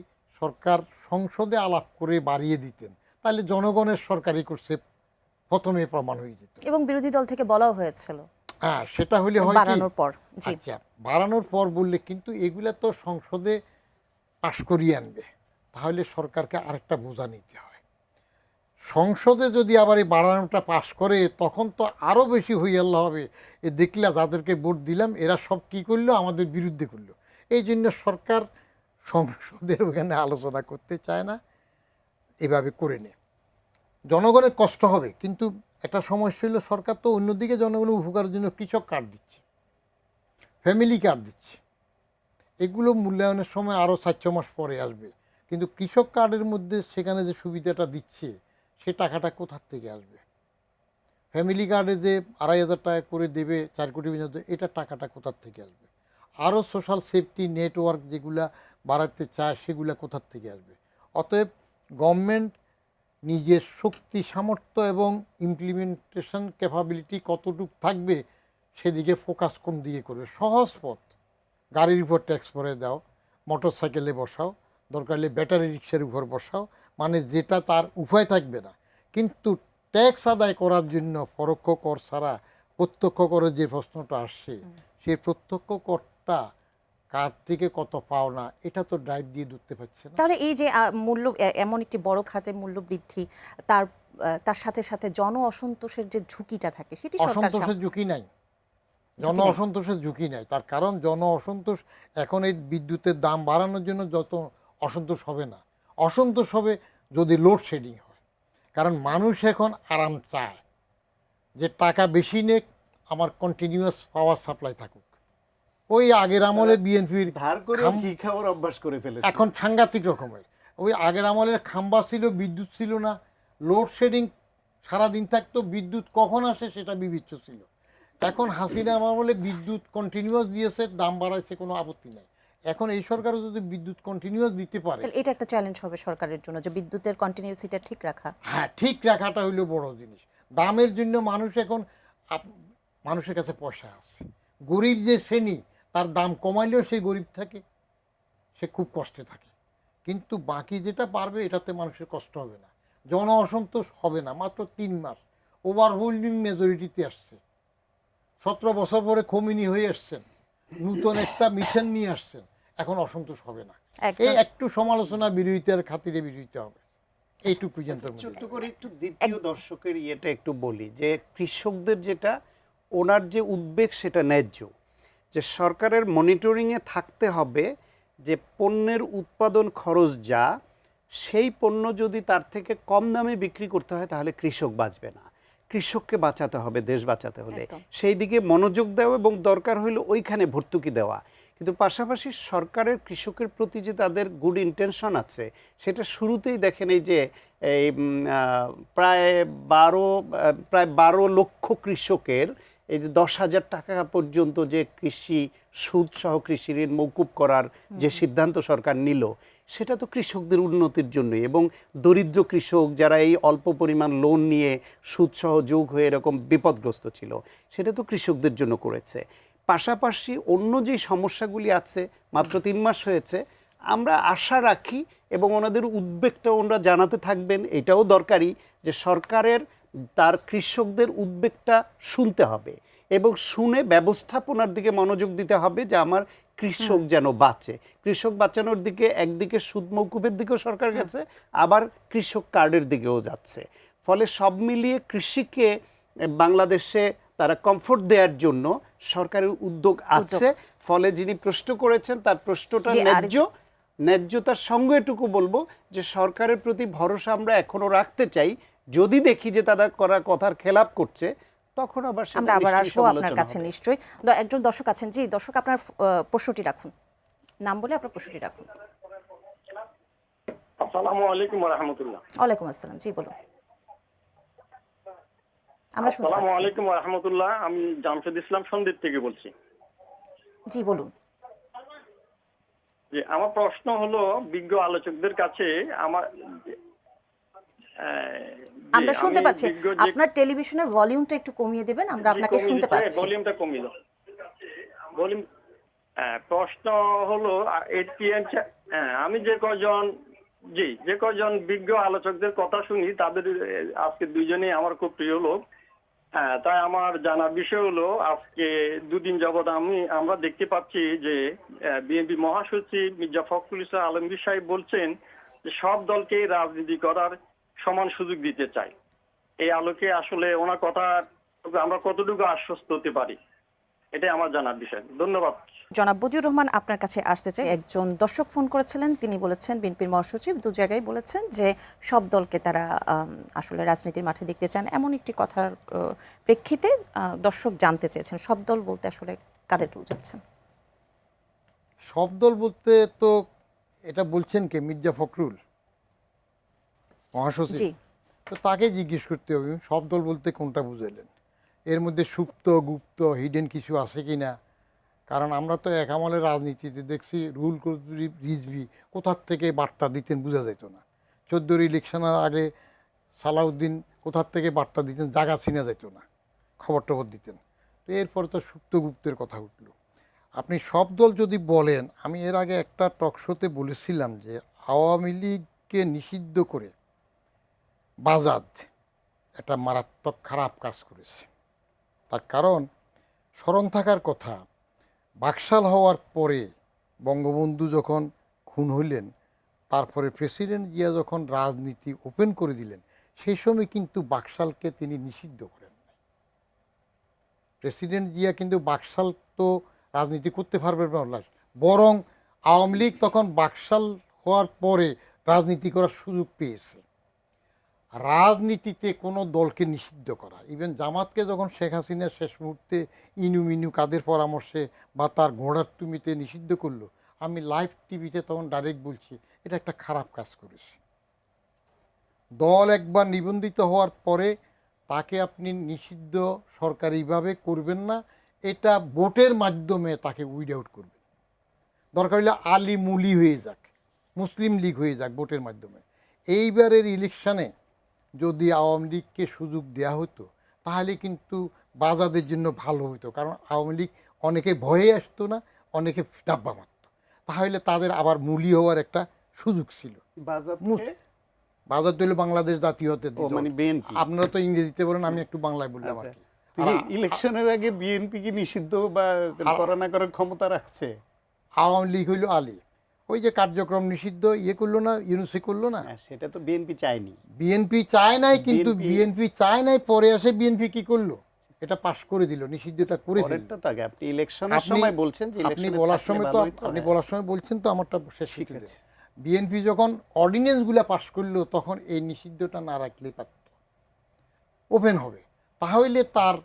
সরকার সংসদে আলাপ করে বাড়িয়ে দিতেন, তাহলে জনগণের সরকারই করছে প্রথমে প্রমাণ হয়ে যেত। এবং বিরোধী দল থেকে বলাও হয়েছিল হ্যাঁ, সেটা হলে হয় কি, বাড়ানোর পর। জি, আচ্ছা, বাড়ানোর পর বললে কিন্তু এগুলা তো সংসদে পাশ করিয়ে আনবে, তাহলে সরকারকে আরেকটা বোঝা নিতে হয়। সংসদে যদি আবার এই বাড়ানোটা পাশ করে, তখন তো আরও বেশি হইয়াল্লা হবে, এ দেখলা যাদেরকে ভোট দিলাম এরা সব কি করলো, আমাদের বিরুদ্ধে করলো। এই জন্য সরকার সংসদের ওখানে আলোচনা করতে চায় না, এভাবে করে নে। জনগণের কষ্ট হবে, কিন্তু একটা সমস্যা হলো, সরকার তো অন্যদিকে জনগণের উপকারের জন্য কৃষক কার্ড দিচ্ছে, ফ্যামিলি কার্ড দিচ্ছে, এগুলো মূল্যায়নের সময় আরও 4-6 মাস পরে আসবে, কিন্তু কৃষক কার্ডের মধ্যে সেখানে যে সুবিধাটা দিচ্ছে, সে টাকাটা কোথার থেকে আসবে? ফ্যামিলি কার্ডে যে 2,500 টাকা করে দেবে 4 কোটি পর্যন্ত, এটা টাকাটা কোথার থেকে আসবে? আরও সোশ্যাল সেফটি নেটওয়ার্ক যেগুলা বাড়াতে চায়, সেগুলা কোথার থেকে আসবে? অতএব গভর্নমেন্ট নিজের শক্তি, সামর্থ্য এবং ইমপ্লিমেন্টেশন ক্যাপাবিলিটি কতটুকু থাকবে, সেদিকে ফোকাস কোন দিকে করবে। সহজ পথ, গাড়ির উপর ট্যাক্স ভরে দাও, মোটর সাইকেলে বসাও, দরকার হলে ব্যাটারি রিক্সার উপর বসাও, মানে যেটা তার উপায় থাকবে না। কিন্তু ট্যাক্স আদায় করার জন্য পরোক্ষ কর ছাড়া প্রত্যক্ষ করের যে প্রশ্নটা আসছে, সেই প্রত্যক্ষ করটা কার থেকে কত পাও না, এটা তো ড্রাইভ দিয়ে ধরতে পারছে না। তাহলে এই যে মূল্য, এমন একটি বড় খাতের মূল্য বৃদ্ধি, তার সাথে সাথে জন অসন্তোষের যে ঝুঁকিটা থাকে, সেটি সরকার অসন্তোষের ঝুঁকি নাই, জন অসন্তোষের ঝুঁকি নাই। তার কারণ জন অসন্তোষ, এখন এই বিদ্যুতের দাম বাড়ানোর জন্য যত অসন্তোষ হবে না, অসন্তোষ হবে যদি লোডশেডিং হয়। কারণ মানুষ এখন আরাম চায়, যে টাকা বেশি নেক, আমার কন্টিনিউয়াস পাওয়ার সাপ্লাই থাকুক। ওই আগের আমলের বিএনপির ধার করে ঘি খাওয়ার অভ্যাস করে ফেলেছে এখন সাংঘাতিক রকমের। ওই আগের আমলের খাম্বা ছিল, বিদ্যুৎ ছিল না, লোডশেডিং সারাদিন থাকতো, বিদ্যুৎ কখন আসে সেটা বিবেচ্য ছিল। এখন হাসিনা আমলে বিদ্যুৎ কন্টিনিউয়াস দিয়েছে, দাম বাড়াইছে, কোনো আপত্তি নাই। এখন এই সরকারও যদি বিদ্যুৎ কন্টিনিউয়াস দিতে পারে, তাহলে এটা একটা চ্যালেঞ্জ হবে সরকারের জন্য, যে বিদ্যুতের কন্টিনিউসিটা ঠিক রাখা। হ্যাঁ, ঠিক রাখাটা হইলো বড় জিনিস। দামের জন্য মানুষ এখন, মানুষের কাছে পয়সা আছে, গরিব যে শ্রেণী, তার দাম কমাইলেও সে গরিব থাকে, সে খুব কষ্টে থাকে। কিন্তু বাকি যেটা পারবে, এটাতে মানুষের কষ্ট হবে না, জন অসন্তোষ হবে না। মাত্র 3 মাস ওভারওয়েলমিং মেজরিটিতে আসছে, 17 বছর পরে খমিনি হয়ে আসছেন, নতুন একটা মিশন নিয়ে আসছেন, এখন অসন্তোষ হবে না। এই একটু সমালোচনা বিরোধিতার খাতিরে বিরোধিতা হবে, এইটুকু পর্যন্ত। ছোট্ট করে একটু দ্বিতীয় দর্শকের ইয়েটা একটু বলি, যে কৃষকদের যেটা, ওনার যে উদ্বেগ সেটা ন্যায্য, যে সরকারের মনিটরিংয়ে থাকতে হবে যে পণ্যের উৎপাদন খরচ যা, সেই পণ্য যদি তার থেকে কম দামে বিক্রি করতে হয় তাহলে কৃষক বাঁচবে না। কৃষককে বাঁচাতে হবে, দেশ বাঁচাতে হলে একদম। সেই দিকে মনোযোগ দেওয়া এবং দরকার হলে ওইখানে ভর্তুকি দেওয়া। কিন্তু পাশাপাশি সরকারের কৃষকের প্রতি যে তাদের গুড ইন্টেনশন আছে সেটা শুরুতেই দেখেন এই যে এই প্রায় 12 লক্ষ কৃষকের এই যে 10,000 টাকা পর্যন্ত যে কৃষি সুদ সহ কৃষি ঋণ মৌকুব করার যে সিদ্ধান্ত সরকার নিল, সেটা তো কৃষকদের উন্নতির জন্যই, এবং দরিদ্র কৃষক যারা এই অল্প পরিমাণ লোন নিয়ে সুদ সহ যোগ হয়ে এরকম বিপদগ্রস্ত ছিল, সেটা তো কৃষকদের জন্য করেছে। পাশাপাশি অন্য যে সমস্যাগুলি আছে, মাত্র 3 মাস হয়েছে, আমরা আশা রাখি এবং ওনাদের উদ্বেগটা ওনারা জানাতে থাকবেন। এটাও দরকারি যে সরকারের তার কৃষকদের উদ্বেগটা শুনতে হবে এবং শুনে ব্যবস্থাপনার দিকে মনোযোগ দিতে হবে যে আমার কৃষক যেন বাঁচে। কৃষক বাঁচানোর দিকে একদিকে সুদ মৌকুবের দিকেও সরকার গেছে, আবার কৃষক কার্ডের দিকেও যাচ্ছে। ফলে সব মিলিয়ে কৃষিকে বাংলাদেশে তারা কমফোর্ট দেওয়ার জন্য সরকারের উদ্যোগ আছে। ফলে যিনি প্রশ্ন করেছেন তার প্রশ্নটা জি, আর ন্যায্যতার সঙ্গে এটুকু বলবো যে সরকারের প্রতি ভরসা আমরা এখনো রাখতে চাই। যদি দেখি যে তারা করা কথার খেলাপ করছে, তখন আবার সেটা আমরা আবার নিশ্চয়ই আসবো আপনার সমালোচনা কাছে হবে। নিশ্চয়ই। একজন দর্শক আছেন, জি দর্শক আপনার প্রশ্নটি রাখুন, নাম বলে আপনার প্রশ্নটি রাখুন। আসসালামু আলাইকুম ওয়া রাহমাতুল্লাহ। ওয়ালাইকুম আসসালাম, জি বলুন, আমরা শুনতে আসসালামু পাচ্ছি। আলাইকুম ওয়া রাহমাতুল্লাহ। আমি জামশেদ ইসলাম সন্দ্বীপ থেকে বলছি। জি বলুন। যে আমার প্রশ্ন হলো বিজ্ঞ আলোচকদের কাছে আমার আমরা শুনতে পাচ্ছি, আপনার টেলিভিশনের ভলিউমটা একটু কমিয়ে দেবেন, আমরা আপনাকে শুনতে পাচ্ছি। ভলিউমটা কমিল। ভলিউম প্রশ্ন হলো আমি যে কজন বিজ্ঞ আলোচকদের কথা শুনি তাদের আজকে দুইজনেই আমার খুব প্রিয় লোক। তাই আমার জানার বিষয় হলো আজকে দুদিন যাবৎ আমরা দেখতে পাচ্ছি যে বিএনপি মহাসচিব মির্জা ফখরুল ইসলাম আলমগীর সাহেব বলছেন যে সব দলকে রাজনীতি করার সমান সুযোগ দিতে চাই। এই আলোকে আসলে ওনার কথা আমরা কতটুকু আশ্বস্ত হতে পারি, এটাই আমার জানার বিষয়। ধন্যবাদ। জনাব বদিউর রহমান, আপনার কাছে আসতে চাই। একজন দর্শক ফোন করেছিলেন, তিনি বলেছেন বিএনপির মহাসচিব দু জায়গায় বলেছেন যে সব দলকে তারা আসলে রাজনীতির মাঠে দেখতে চান। এমন একটি কথার প্রেক্ষিতে দর্শক জানতে চেয়েছেন সব দল বলতে আসলে কাদেরকে বোঝাচ্ছেন? সব দল বলতে তো এটা বলছেন কে? মির্জা ফখরুল মহাসচিব। জি, তো তাকে জিজ্ঞেস করতে হবে সব দল বলতে কোনটা বুঝাইলেন, এর মধ্যে সুপ্ত গুপ্ত হিডেন কিছু আছে কি না। কারণ আমরা তো এক আমলের রাজনীতিতে দেখছি রুল রিজভি কোথার থেকে বার্তা দিতেন বোঝা যেত না। 14 ইলেকশনের আগে সালাউদ্দিন কোথার থেকে বার্তা দিতেন জায়গা চিনা যেত না, খবর টবর দিতেন। তো এরপরে তো সুপ্ত গুপ্তের কথা উঠল। আপনি সব দল যদি বলেন, আমি এর আগে একটা টক শোতে বলেছিলাম যে আওয়ামী লীগকে নিষিদ্ধ করে বাজাদ একটা মারাত্মক খারাপ কাজ করেছে। তার কারণ স্মরণ থাকার কথা, বাকশাল হওয়ার পরে বঙ্গবন্ধু যখন খুন হইলেন, তারপরে প্রেসিডেন্ট জিয়া যখন রাজনীতি ওপেন করে দিলেন, সেই সময় কিন্তু বাকশালকে তিনি নিষিদ্ধ করেন নাই। প্রেসিডেন্ট জিয়া কিন্তু বাকশাল তো রাজনীতি করতে পারবেন না, বরং আওয়ামী লীগ তখন বাকশাল হওয়ার পরে রাজনীতি করার সুযোগ পেয়েছে। রাজনীতিতে কোনো দলকে নিষিদ্ধ করা, ইভেন জামাতকে যখন শেখ হাসিনা শেষ মুহূর্তে ইনুমিনু কাদের পরামর্শে বা তার ঘোড়ার তুমিতে নিষিদ্ধ করলো, আমি লাইভ টিভিতে তখন ডাইরেক্ট বলছি এটা একটা খারাপ কাজ করেছে। দল একবার নিবন্ধিত হওয়ার পরে তাকে আপনি নিষিদ্ধ সরকারিভাবে করবেন না, এটা ভোটের মাধ্যমে তাকে উইড আউট করবেন। দরকার হলে আলি মুলি হয়ে যাক, মুসলিম লীগ হয়ে যাক ভোটের মাধ্যমে। এইবারের ইলেকশনে যদি আওয়ামী লীগকে সুযোগ দেওয়া হতো তাহলে কিন্তু বাজাদের জন্য ভালো হতো। কারণ আওয়ামী লীগ অনেকে ভয়ে আসতো না, অনেকে ডাব্বা মারত, তাহলে তাদের আবার মূলি হওয়ার একটা সুযোগ ছিল। বাজার হলো বাংলাদেশ জাতীয়তা, মানে বিএনপি। আপনারা তো ইংরেজিতে বলেন, আমি একটু বাংলায় বললাম আর কি। ইলেকশনের আগে বিএনপি কি নিষিদ্ধ বা করা না করার ক্ষমতা রাখছে? আওয়ামী লীগ হইল আলী, ওই যে কার্যক্রম নিষিদ্ধ করলো না, ইউনুসি করলো না, সেটা তো বিএনপি চায়নি। বিএনপি চায় নাই, কিন্তু বিএনপি চায় নাই, পরে আসে বিএনপি কি করলো, এটা পাশ করে দিল, নিষিদ্ধটা করে দিল। পরেরটা তো আগে আপনি ইলেকশনের সময় বলছেন যে আপনি ইলেকশনে বলার থাকলে সময় তো ভালোই তো আপনি হয়। বলার সময় বলছেন তো আমারটা শেষ ঠিক হতে আছে। বিএনপি যখন অর্ডিন্যান্সগুলো পাশ করলো তখন এই নিষিদ্ধটা না রাখলেই পারত, ওপেন হবে, তাহলে তার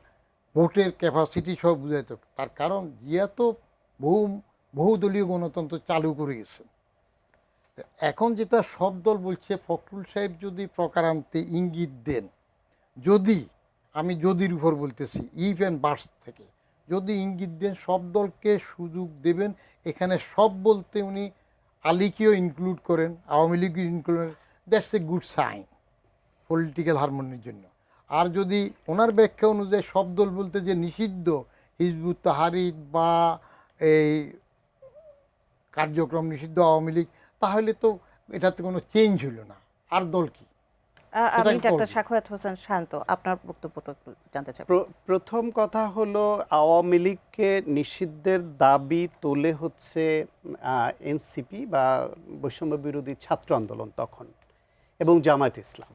ভোটের ক্যাপাসিটি সব বুঝাইত। তার কারণ জিয়া তো বহুদলীয় গণতন্ত্র চালু করে গেছে। এখন যেটা সব দল বলছে, ফখরুল সাহেব যদি প্রকারান্তে ইঙ্গিত দেন, যদি আমি যদির উপর বলতেছি ইফ অ্যান্ড বার্স থেকে, যদি ইঙ্গিত দেন সব দলকে সুযোগ দেবেন, এখানে সব বলতে উনি আলীকেও ইনক্লুড করেন, আওয়ামী লীগকে ইনক্লুড করেন, that's a good sign political হারমোনির জন্য। আর যদি ওনার ব্যাখ্যা অনুযায়ী সব দল বলতে যে নিষিদ্ধ হিজবুত তাহরির বা এই কার্যক্রম নিষিদ্ধ আওয়ামী লীগ, তাহলে তো এটাতে কোনো চেঞ্জ হলো না, আর দল কি? আমি সেটাই ডাক্তার বলবো। সাখাওয়াত হোসেন শান্ত, আপনার বক্তব্যটা একটু জানতে চাই। প্রথম কথা হলো আওয়ামী লীগকে নিষিদ্ধের দাবি তোলে হচ্ছে এনসিপি বা বৈষম্য বিরোধী ছাত্র আন্দোলন তখন, এবং জামায়াত ইসলাম।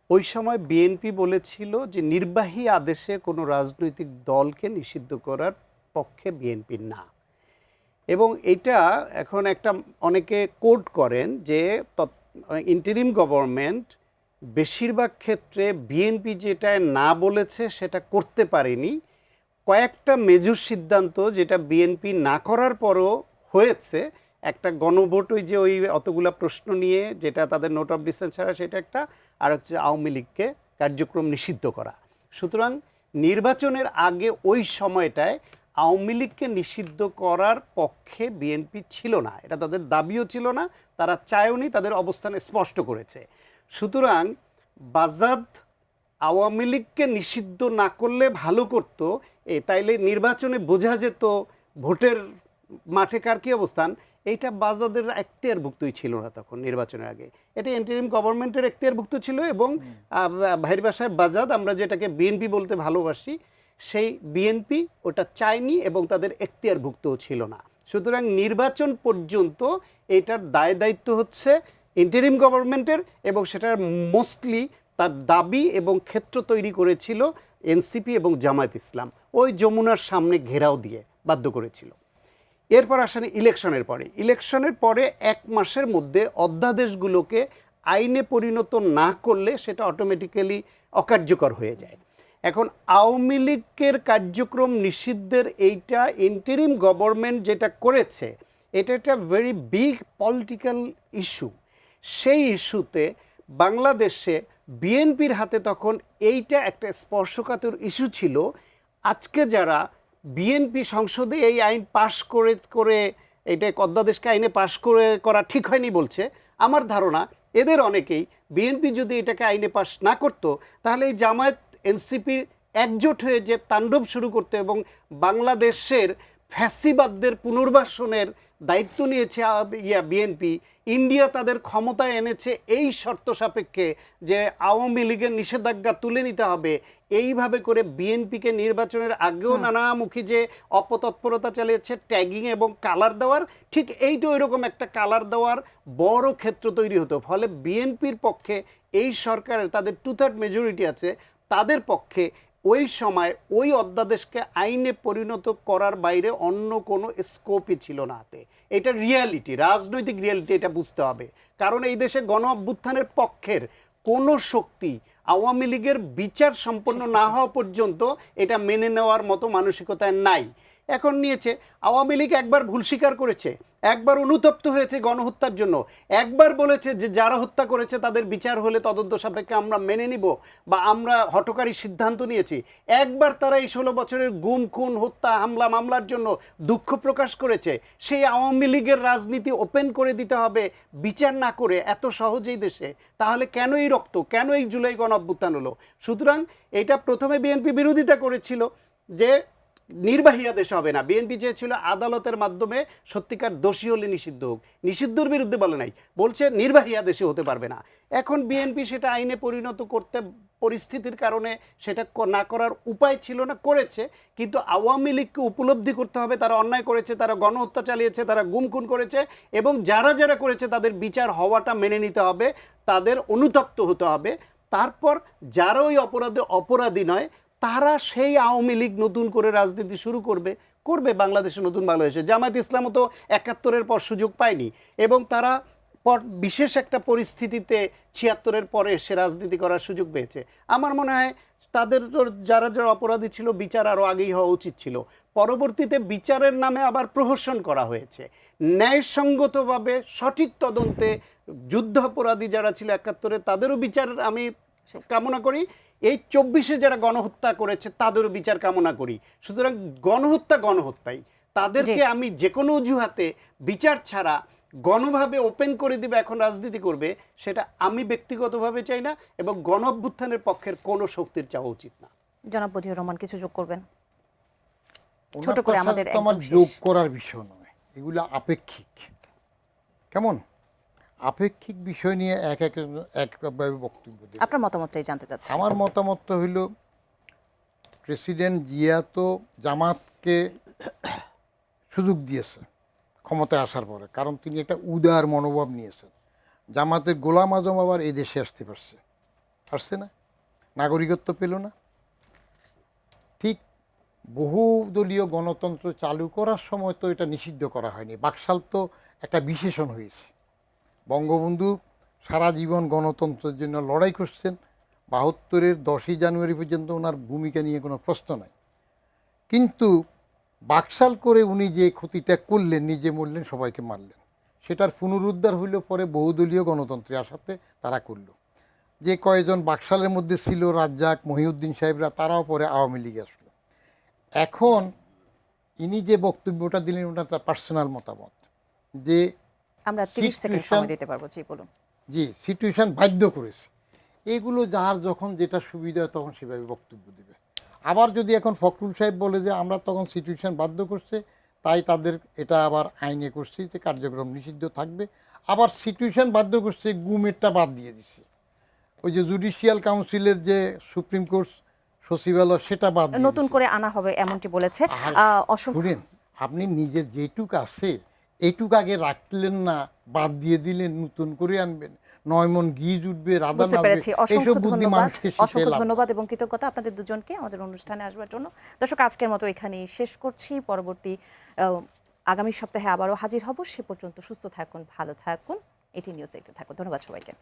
ওই সময় বিএনপি বলেছিল যে নির্বাহী আদেশে কোনো রাজনৈতিক দলকে নিষিদ্ধ করার পক্ষে বিএনপি না। এবং এটা এখন একটা অনেকে কোট করেন যে ইন্টারিম গভর্নমেন্ট বেশিরভাগ ক্ষেত্রে বিএনপি যেটা না বলেছে সেটা করতে পারেনি। কয়েকটা মেজর সিদ্ধান্ত যেটা বিএনপি না করার পরও হয়েছে, একটা গণভোট, ওই যে ওই অতগুলা প্রশ্ন নিয়ে যেটা তাদের নোট অফ ডিসেন্ট ছাড়া সেটা একটা, আর হচ্ছে আওয়ামী লীগকে কার্যক্রম নিষিদ্ধ করা। সুতরাং নির্বাচনের আগে ওই সময়টায় আওয়ামী লীগকে নিষিদ্ধ করার পক্ষে বিএনপি ছিল না, এটা তাদের দাবিও ছিল না, তারা চায়ওনি, তাদের অবস্থান স্পষ্ট করেছে। সুতরাং বাজাদ আওয়ামী লীগকে নিষিদ্ধ না করলে ভালো করতো, তাইলে নির্বাচনে বোঝা যেত ভোটের মাঠে কার কী অবস্থান। এইটা বাজাদের এখতিয়ারভুক্তই ছিল না তখন নির্বাচনের আগে, এটা ইন্টারিম গভর্নমেন্টের এখতিয়ারভুক্ত ছিল। এবং ভাইয়ের বাসায় বাজাদ, আমরা যেটাকে বিএনপি বলতে ভালোবাসি, সেই বিএনপি ওটা চায়নি এবং তাদের এখতিয়ারভুক্তও ছিল না। সুতরাং নির্বাচন পর্যন্ত এটার দায় দায়িত্ব হচ্ছে ইন্টারিম গভর্নমেন্টের, এবং সেটার মোস্টলি তার দাবি এবং ক্ষেত্র তৈরি করেছিল এনসিপি এবং জামায়াত ইসলাম, ওই যমুনার সামনে ঘেরাও দিয়ে বাধ্য করেছিল। এরপর আসেন ইলেকশনের পরে 1 মাসের মধ্যে অধ্যাদেশগুলোকে আইনে পরিণত না করলে সেটা অটোমেটিক্যালি অকার্যকর হয়ে যায়। এখন আওয়ামী লীগের কার্যক্রম নিষিদ্ধের এইটা ইন্টারিম গভর্নমেন্ট যেটা করেছে, এটা একটা ভেরি বিগ পলিটিক্যাল ইস্যু। সেই ইস্যুতে বাংলাদেশে বিএনপির হাতে তখন এইটা একটা স্পর্শকাতর ইস্যু ছিল। আজকে যারা বিএনপি সংসদে এই আইন পাশ করে এটা অধ্যাদেশকে আইনে পাশ করা ঠিক হয়নি বলছে, আমার ধারণা এদের অনেকেই বিএনপি যদি এটাকে আইনে পাশ না করতো, তাহলে এই জামায়াত এনসিপির একজোট হয়ে যে তাণ্ডব শুরু করতে এবং বাংলাদেশের ফ্যাসিবাদদের পুনর্বাসনের দায়িত্ব নিয়েছে বিএনপি, ইন্ডিয়া তাদের ক্ষমতায় এনেছে এই শর্ত সাপেক্ষে যে আওয়ামী লীগের নিষেধাজ্ঞা তুলে নিতে হবে, এইভাবে করে বিএনপিকে নির্বাচনের আগেও নানামুখী যে অপতৎপরতা চালিয়েছে, ট্যাগিং এবং কালার দেওয়ার, ঠিক এইটা ওইরকম একটা কালার দেওয়ার বড় ক্ষেত্র তৈরি হতো। ফলে বিএনপির পক্ষে এই সরকারের, তাদের 2/3 মেজরিটি আছে, তাদের পক্ষে ওই সময় ওই অধ্যাদেশকে আইনে পরিণত করার বাইরে অন্য কোনো স্কোপই ছিল না হাতে। এটা রিয়ালিটি, রাজনৈতিক রিয়ালিটি, এটা বুঝতে হবে। কারণ এই দেশে গণ অভ্যুত্থানের পক্ষের কোনো শক্তি আওয়ামী লীগের বিচার সম্পন্ন না হওয়া পর্যন্ত এটা মেনে নেওয়ার মতো মানসিকতায় নাই। এখন নিয়েছে, আওয়ামী লীগ একবার ভুল স্বীকার করেছে, একবার অনুতপ্ত হয়েছে গণহত্যার জন্য, একবার বলেছে যে যারা হত্যা করেছে তাদের বিচার হলে তদন্ত সাপেক্ষে আমরা মেনে নিব বা আমরা হঠকারী সিদ্ধান্ত নিয়েছি, একবার তারা এই 16 বছরের গুম খুন হত্যা হামলা মামলার জন্য দুঃখ প্রকাশ করেছে। সেই আওয়ামী লীগের রাজনীতি ওপেন করে দিতে হবে বিচার না করে এত সহজেই দেশে, তাহলে কেন এই রক্ত, কেন এই জুলাই গণ অভ্যুত্থান হলো? সুতরাং এটা প্রথমে বিএনপি বিরোধিতা করেছিল যে নির্বাহী আদেশ হবে না, বিএনপি চেয়েছিল আদালতের মাধ্যমে সত্যিকার দোষী হলে নিষিদ্ধ হোক, নিষিদ্ধর বিরুদ্ধে বলে নাই, বলছে নির্বাহী আদেশে হতে পারবে না। এখন বিএনপি সেটা আইনে পরিণত করতে পরিস্থিতির কারণে সেটা না করার উপায় ছিল না, করেছে। কিন্তু আওয়ামী লীগকে উপলব্ধি করতে হবে তারা অন্যায় করেছে, তারা গণহত্যা চালিয়েছে, তারা গুম খুন করেছে, এবং যারা যারা করেছে তাদের বিচার হওয়াটা মেনে নিতে হবে, তাদের অনুতপ্ত হতে হবে। তারপর যারা ওই অপরাধে অপরাধী নয় তারা সেই আওয়ামী লীগ নতুন করে রাজনীতি শুরু করবে করবে বাংলাদেশে, নতুন বাংলাদেশে। জামায়াত ইসলামও তো ৭১-এর পর সুযোগ পায়নি, এবং তারা বিশেষ একটা পরিস্থিতিতে ৭৬-এর পরে এসে রাজনীতি করার সুযোগ পেয়েছে। আমার মনে হয় তাদের যারা যারা অপরাধী ছিল বিচার আরও আগেই হওয়া উচিত ছিল। পরবর্তীতে বিচারের নামে আবার প্রহসন করা হয়েছে। ন্যায়সঙ্গতভাবে সঠিক তদন্তে যুদ্ধাপরাধী যারা ছিল ৭১-এ তাদেরও বিচার আমি কামনা করি, এই ২৪-এ যারা গণহত্যা করেছে তাদেরও বিচার কামনা করি। সুতরাং গণহত্যাই তাদেরকে আমি যে কোনো অজুহাতে বিচার ছাড়া গণভাবে ওপেন করে দিবে এখন রাজনীতি করবে, সেটা আমি ব্যক্তিগতভাবে চাই না, এবং গণ অভ্যুত্থানের পক্ষের কোনো শক্তির চাওয়া উচিত না। জনাব বদিউর রহমান কিছু যোগ করবেন? ওনার ছোট করে আমাদের কথা তো আমার একদম যোগ শেষ। করার বিষয় নয়, এগুলো আপেক্ষিক। কেমন আপেক্ষিক বিষয় নিয়ে একভাবে বক্তব্য দেব। আপনার মতামতটাই জানতে চাচ্ছি। আমার মতামত হইল, প্রেসিডেন্ট জিয়া তো জামাতকে সুযোগ দিয়েছে ক্ষমতায় আসার পরে, কারণ তিনি একটা উদার মনোভাব নিয়েছেন। জামাতের গোলাম আজম আবার এই দেশে আসছে না, নাগরিকত্ব পেল না। ঠিক বহুদলীয় গণতন্ত্র চালু করার সময় তো এটা নিষিদ্ধ করা হয়নি, বাকশাল তো একটা বিশেষণ হয়েছে। বঙ্গবন্ধু সারা জীবন গণতন্ত্রের জন্য লড়াই করছেন, ৭২-এর 10ই জানুয়ারি পর্যন্ত ওনার ভূমিকা নিয়ে কোনো প্রশ্ন নাই। কিন্তু বাকশাল করে উনি যে ক্ষতিটা করলেন, নিজে মরলেন, সবাইকে মারলেন, সেটার পুনরুদ্ধার হইল পরে বহুদলীয় গণতন্ত্রে আসাতে তারা করল। যে কয়েকজন বাকশালের মধ্যে ছিল, রাজ্জাক, মহিউদ্দিন সাহেবরা, তারাও পরে আওয়ামী লীগে আসলো। এখন ইনি যে বক্তব্যটা দিলেন ওটা তার পার্সোনাল মতামত, যে আমরা 30 সেকেন্ড সময় দিতে পারবো। জি বলুন। জি, সিচুয়েশন বাধ্য করেছে। এগুলো যার যখন যেটা সুবিধা হয় তখন সেভাবে বক্তব্য দেবে। আবার যদি এখন ফখরুল সাহেব বলে যে আমরা তখন সিচুয়েশন বাধ্য করছে, তাই তাদের এটা আবার আইনে করছি যে কার্যক্রম নিষিদ্ধ থাকবে, আবার সিচুয়েশন বাধ্য করছে গুমেরটা বাদ দিয়ে দিচ্ছে, ওই যে জুডিশিয়াল কাউন্সিলের যে সুপ্রিম কোর্ট সচিবালয় সেটা বাদ দিয়ে নতুন দিছে। করে আনা হবে এমনটি বলেছে। অসংখ্য শুনেন, আপনি নিজের যেটুক আছে এইটুক আগে রাখলেন না, বাদ দিয়ে দিলেন, নতুন করে আনবেন, 9 মণ ঘি জুটবে, রাধা বুঝতে পেরেছি। অসংখ্য ধন্যবাদ, মানুষকে অসংখ্য ধন্যবাদ এবং কৃতজ্ঞতা আপনাদের দুজনকে আমাদের অনুষ্ঠানে আসবার জন্য। দর্শক, আজকের মতো এখানেই শেষ করছি। পরবর্তী আগামী সপ্তাহে আবারও হাজির হব। সে পর্যন্ত সুস্থ থাকুন, ভালো থাকুন, এটি নিউজ দেখতে থাকুন। ধন্যবাদ সবাইকে।